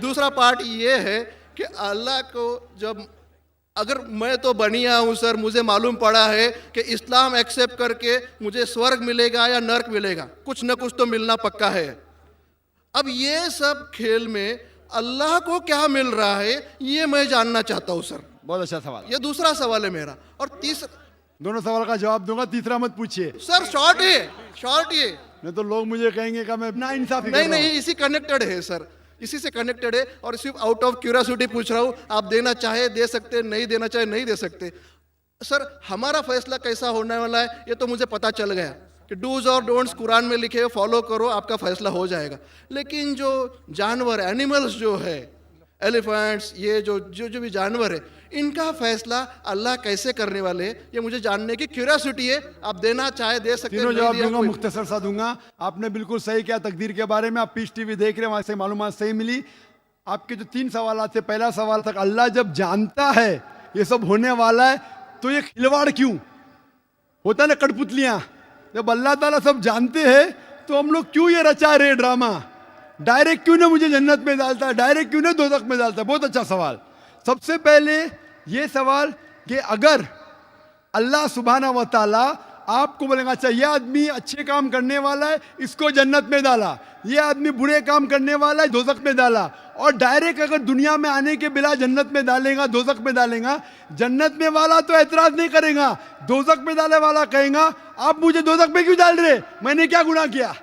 Speaker 7: दूसरा पार्ट ये है कि अल्लाह को जब, अगर मैं तो बनिया हूँ सर, मुझे मालूम पड़ा है कि इस्लाम एक्सेप्ट करके मुझे स्वर्ग मिलेगा या नर्क मिलेगा, कुछ न कुछ तो मिलना पक्का है। अब ये सब खेल में अल्लाह को क्या मिल रहा है, ये मैं जानना चाहता हूँ सर।
Speaker 1: बहुत अच्छा सवाल।
Speaker 7: ये दूसरा सवाल है मेरा। और तीसरा,
Speaker 1: दोनों सवाल का जवाब दूंगा, तीसरा मत पूछिए,
Speaker 7: सर शॉर्ट है, शॉर्ट है।
Speaker 1: नहीं तो लोग मुझे कहेंगे कि मैं ना इंसाफी
Speaker 7: नहीं नहीं, इसी कनेक्टेड है सर, इसी से कनेक्टेड है, और सिर्फ आउट ऑफ क्यूरियोसिटी पूछ रहा हूँ। आप देना चाहे दे सकते, नहीं देना चाहे नहीं दे सकते। सर हमारा फैसला कैसा होने वाला है ये तो मुझे पता चल गया कि डूज और डोंट्स कुरान में लिखे हुए फॉलो करो, आपका फैसला हो जाएगा। लेकिन जो जानवर, एनिमल्स जो है, एलिफेंट्स, ये जो जो जो भी जानवर है, इनका फैसला अल्लाह कैसे करने वाले हैं, ये मुझे जानने की क्यूरियोसिटी है। आप देना चाहे दे सकते हैं,
Speaker 1: तीनों
Speaker 7: नहीं
Speaker 1: जवाब
Speaker 7: दिया
Speaker 1: दूंगा,
Speaker 7: कोई-
Speaker 1: मुख्तसर सा दूंगा। आपने बिल्कुल सही किया तकदीर के बारे में, आप पीस टीवी देख रहे हैं, वहां से मालूमात सही मिली। आपके जो 3 सवाल थे, पहला सवाल था अल्लाह जब जानता है ये सब होने वाला है तो ये खिलवाड़ क्यों होता है ना, कठपुतलियां। जब अल्लाह ताला सब जानते हैं तो हम लोग क्यों ये रचा रहे ड्रामा, डायरेक्ट क्यों ना मुझे जन्नत में डालता है, डायरेक्ट क्यों ना दोज़ख में डालता है। बहुत अच्छा सवाल। सबसे पहले ये सवाल कि अगर अल्लाह सुब्हाना व तआला आपको बोलेगा अच्छा ये आदमी अच्छे काम करने वाला है, इसको जन्नत में डाला, ये आदमी बुरे काम करने वाला है, दोज़ख में डाला, और डायरेक्ट अगर दुनिया में आने के बिना जन्नत में डालेगा, दोज़ख में डालेगा, जन्नत में वाला तो एतराज नहीं करेगा, दोज़ख में डाले वाला कहेगा आप मुझे दोज़ख में क्यों डाल रहे, मैंने क्या गुनाह किया।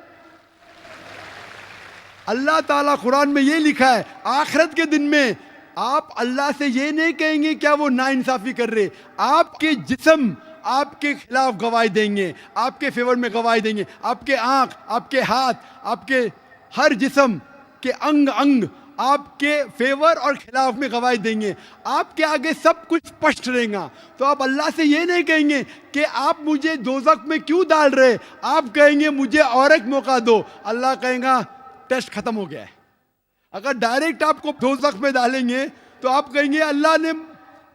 Speaker 1: अल्लाह ताला कुरान में ये लिखा है, आखिरत के दिन में आप अल्लाह से ये नहीं कहेंगे क्या वो नाइंसाफी कर रहे, आपके जिस्म आपके खिलाफ गवाही देंगे, आपके फेवर में गवाही देंगे, आपके आंख, आपके हाथ, आपके हर जिस्म के अंग अंग आपके फेवर और खिलाफ में गवाही देंगे, आपके आगे सब कुछ स्पष्ट रहेगा। तो आप अल्लाह से ये नहीं कहेंगे कि आप मुझे दोज़ख में क्यों डाल रहे, आप कहेंगे मुझे और एक मौका दो। अल्लाह कहेगा टेस्ट खत्म हो गया है। अगर डायरेक्ट आपको दोज़ख में डालेंगे तो आप कहेंगे अल्लाह ने,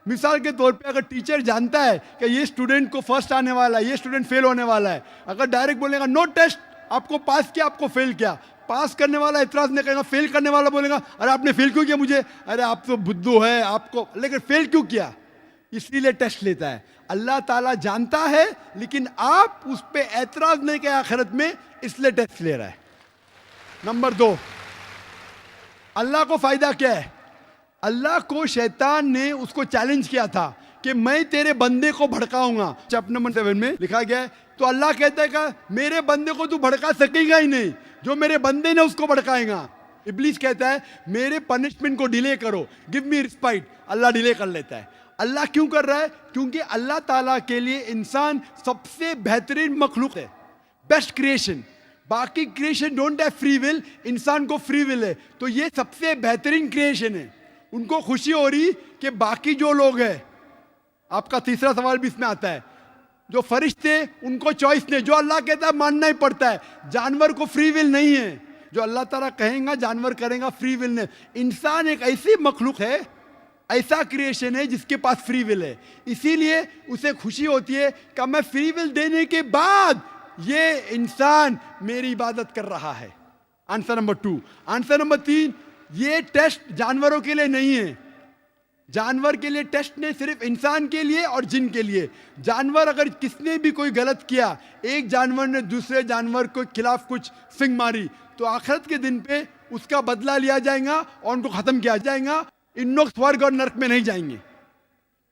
Speaker 1: मिसाल के तौर पे अगर टीचर जानता है कि ये स्टूडेंट को फर्स्ट आने वाला है, ये स्टूडेंट फेल होने वाला है, अगर डायरेक्ट बोलेगा नो टेस्ट, आपको पास किया आपको फेल किया, पास करने वाला इतराज नहीं करेगा, फेल करने वाला बोलेगा अरे आपने फेल क्यों किया मुझे, अरे आप तो बुद्धू है आपको, लेकिन फेल क्यों किया, इसीलिए टेस्ट लेता है। अल्लाह ताला जानता है लेकिन आप उस पर एतराज नहीं किया आखिरत में, इसलिए टेस्ट ले रहा है। नंबर 2, अल्लाह को फायदा क्या है। अल्लाह को शैतान ने उसको चैलेंज किया था कि मैं तेरे बंदे को भड़काऊंगा, चैप्टर नंबर 7 में लिखा गया है। तो अल्लाह कहता है कि मेरे बंदे को तू भड़का सकेगा ही नहीं, जो मेरे बंदे ने उसको भड़काएगा। इब्लीस कहता है मेरे पनिशमेंट को डिले करो, गिव मी रिस्पाइट, अल्लाह डिले कर लेता है। अल्लाह क्यों कर रहा है, क्योंकि अल्लाह ताला के लिए इंसान सबसे बेहतरीन मखलूक है, बेस्ट क्रिएशन। बाकी creation don't have free will, इंसान को फ्री विल है, तो ये सबसे बेहतरीन क्रिएशन है। उनको खुशी हो रही कि बाकी जो लोग हैं, आपका तीसरा सवाल भी इसमें आता है, जो फरिश्ते उनको चॉइस नहीं, जो अल्लाह कहता है मानना ही पड़ता है, जानवर को फ्री विल नहीं है, जो अल्लाह ताला कहेगा जानवर करेगा, फ्री विल नहीं। इंसान एक ऐसी मखलूक है, ऐसा क्रिएशन है जिसके पास फ्री विल है, इसीलिए उसे खुशी होती है कि मैं फ्री विल देने के बाद ये इंसान मेरी इबादत कर रहा है। Answer number 2। आंसर नंबर 3, ये टेस्ट जानवरों के लिए नहीं है, जानवर के लिए टेस्ट नहीं, सिर्फ इंसान के लिए और जिन के लिए। जानवर अगर किसने भी कोई गलत किया, एक जानवर ने दूसरे जानवर के खिलाफ कुछ सिंग मारी, तो आखिरत के दिन पे उसका बदला लिया जाएगा और उनको खत्म किया जाएगा। इन लोग स्वर्ग और नरक में नहीं जाएंगे।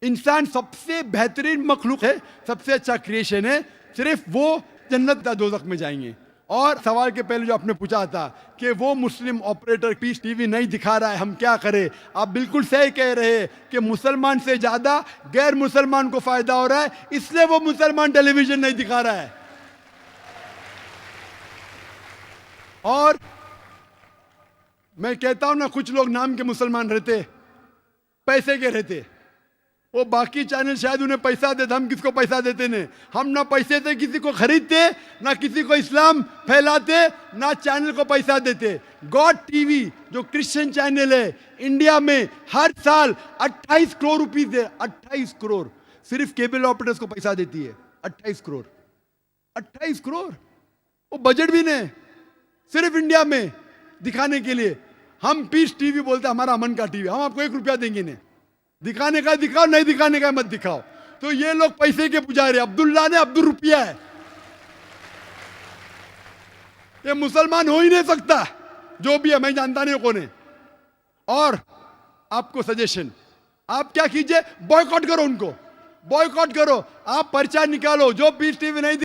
Speaker 1: इंसान सबसे बेहतरीन मखलूक है, सबसे अच्छा क्रिएशन है, सिर्फ वो जन्नत या दोज़ख में जाएंगे। और सवाल के पहले जो आपने पूछा था कि वो मुस्लिम ऑपरेटर पीस टीवी नहीं दिखा रहा है, हम क्या करें, आप बिल्कुल सही कह रहे हैं कि मुसलमान से ज्यादा गैर मुसलमान को फायदा हो रहा है, इसलिए वो मुसलमान टेलीविजन नहीं दिखा रहा है। और मैं कहता हूं ना, कुछ लोग नाम के मुसलमान रहते, पैसे के रहते, वो बाकी चैनल शायद उन्हें पैसा देते, हम किसको पैसा देते नहीं। हम ना पैसे से किसी को खरीदते, ना किसी को इस्लाम फैलाते, ना चैनल को पैसा देते। गॉड टीवी जो क्रिश्चियन चैनल है इंडिया में हर साल 28 करोड़ रुपीस दे, 28 करोड़ सिर्फ केबल ऑपरेटर्स को पैसा देती है। 28 करोड़, 28 करोड़ वो बजट भी नहीं, सिर्फ इंडिया में दिखाने के लिए। हम पीस टीवी बोलते हमारा अमन का टीवी, हम आपको 1 रुपया देंगे नहीं, दिखाने का दिखाओ, नहीं दिखाने का मत दिखाओ। तो ये लोग पैसे के पुजारी, अब्दुल्ला ने अब्दुल रुपया है, ये मुसलमान हो ही नहीं सकता। जो भी है मैं जानता नहीं कौन है। और आपको सजेशन, आप क्या कीजिए, बॉयकॉट करो उनको, बॉयकॉट करो, आप पर्चा निकालो। जो पीस टीवी नहीं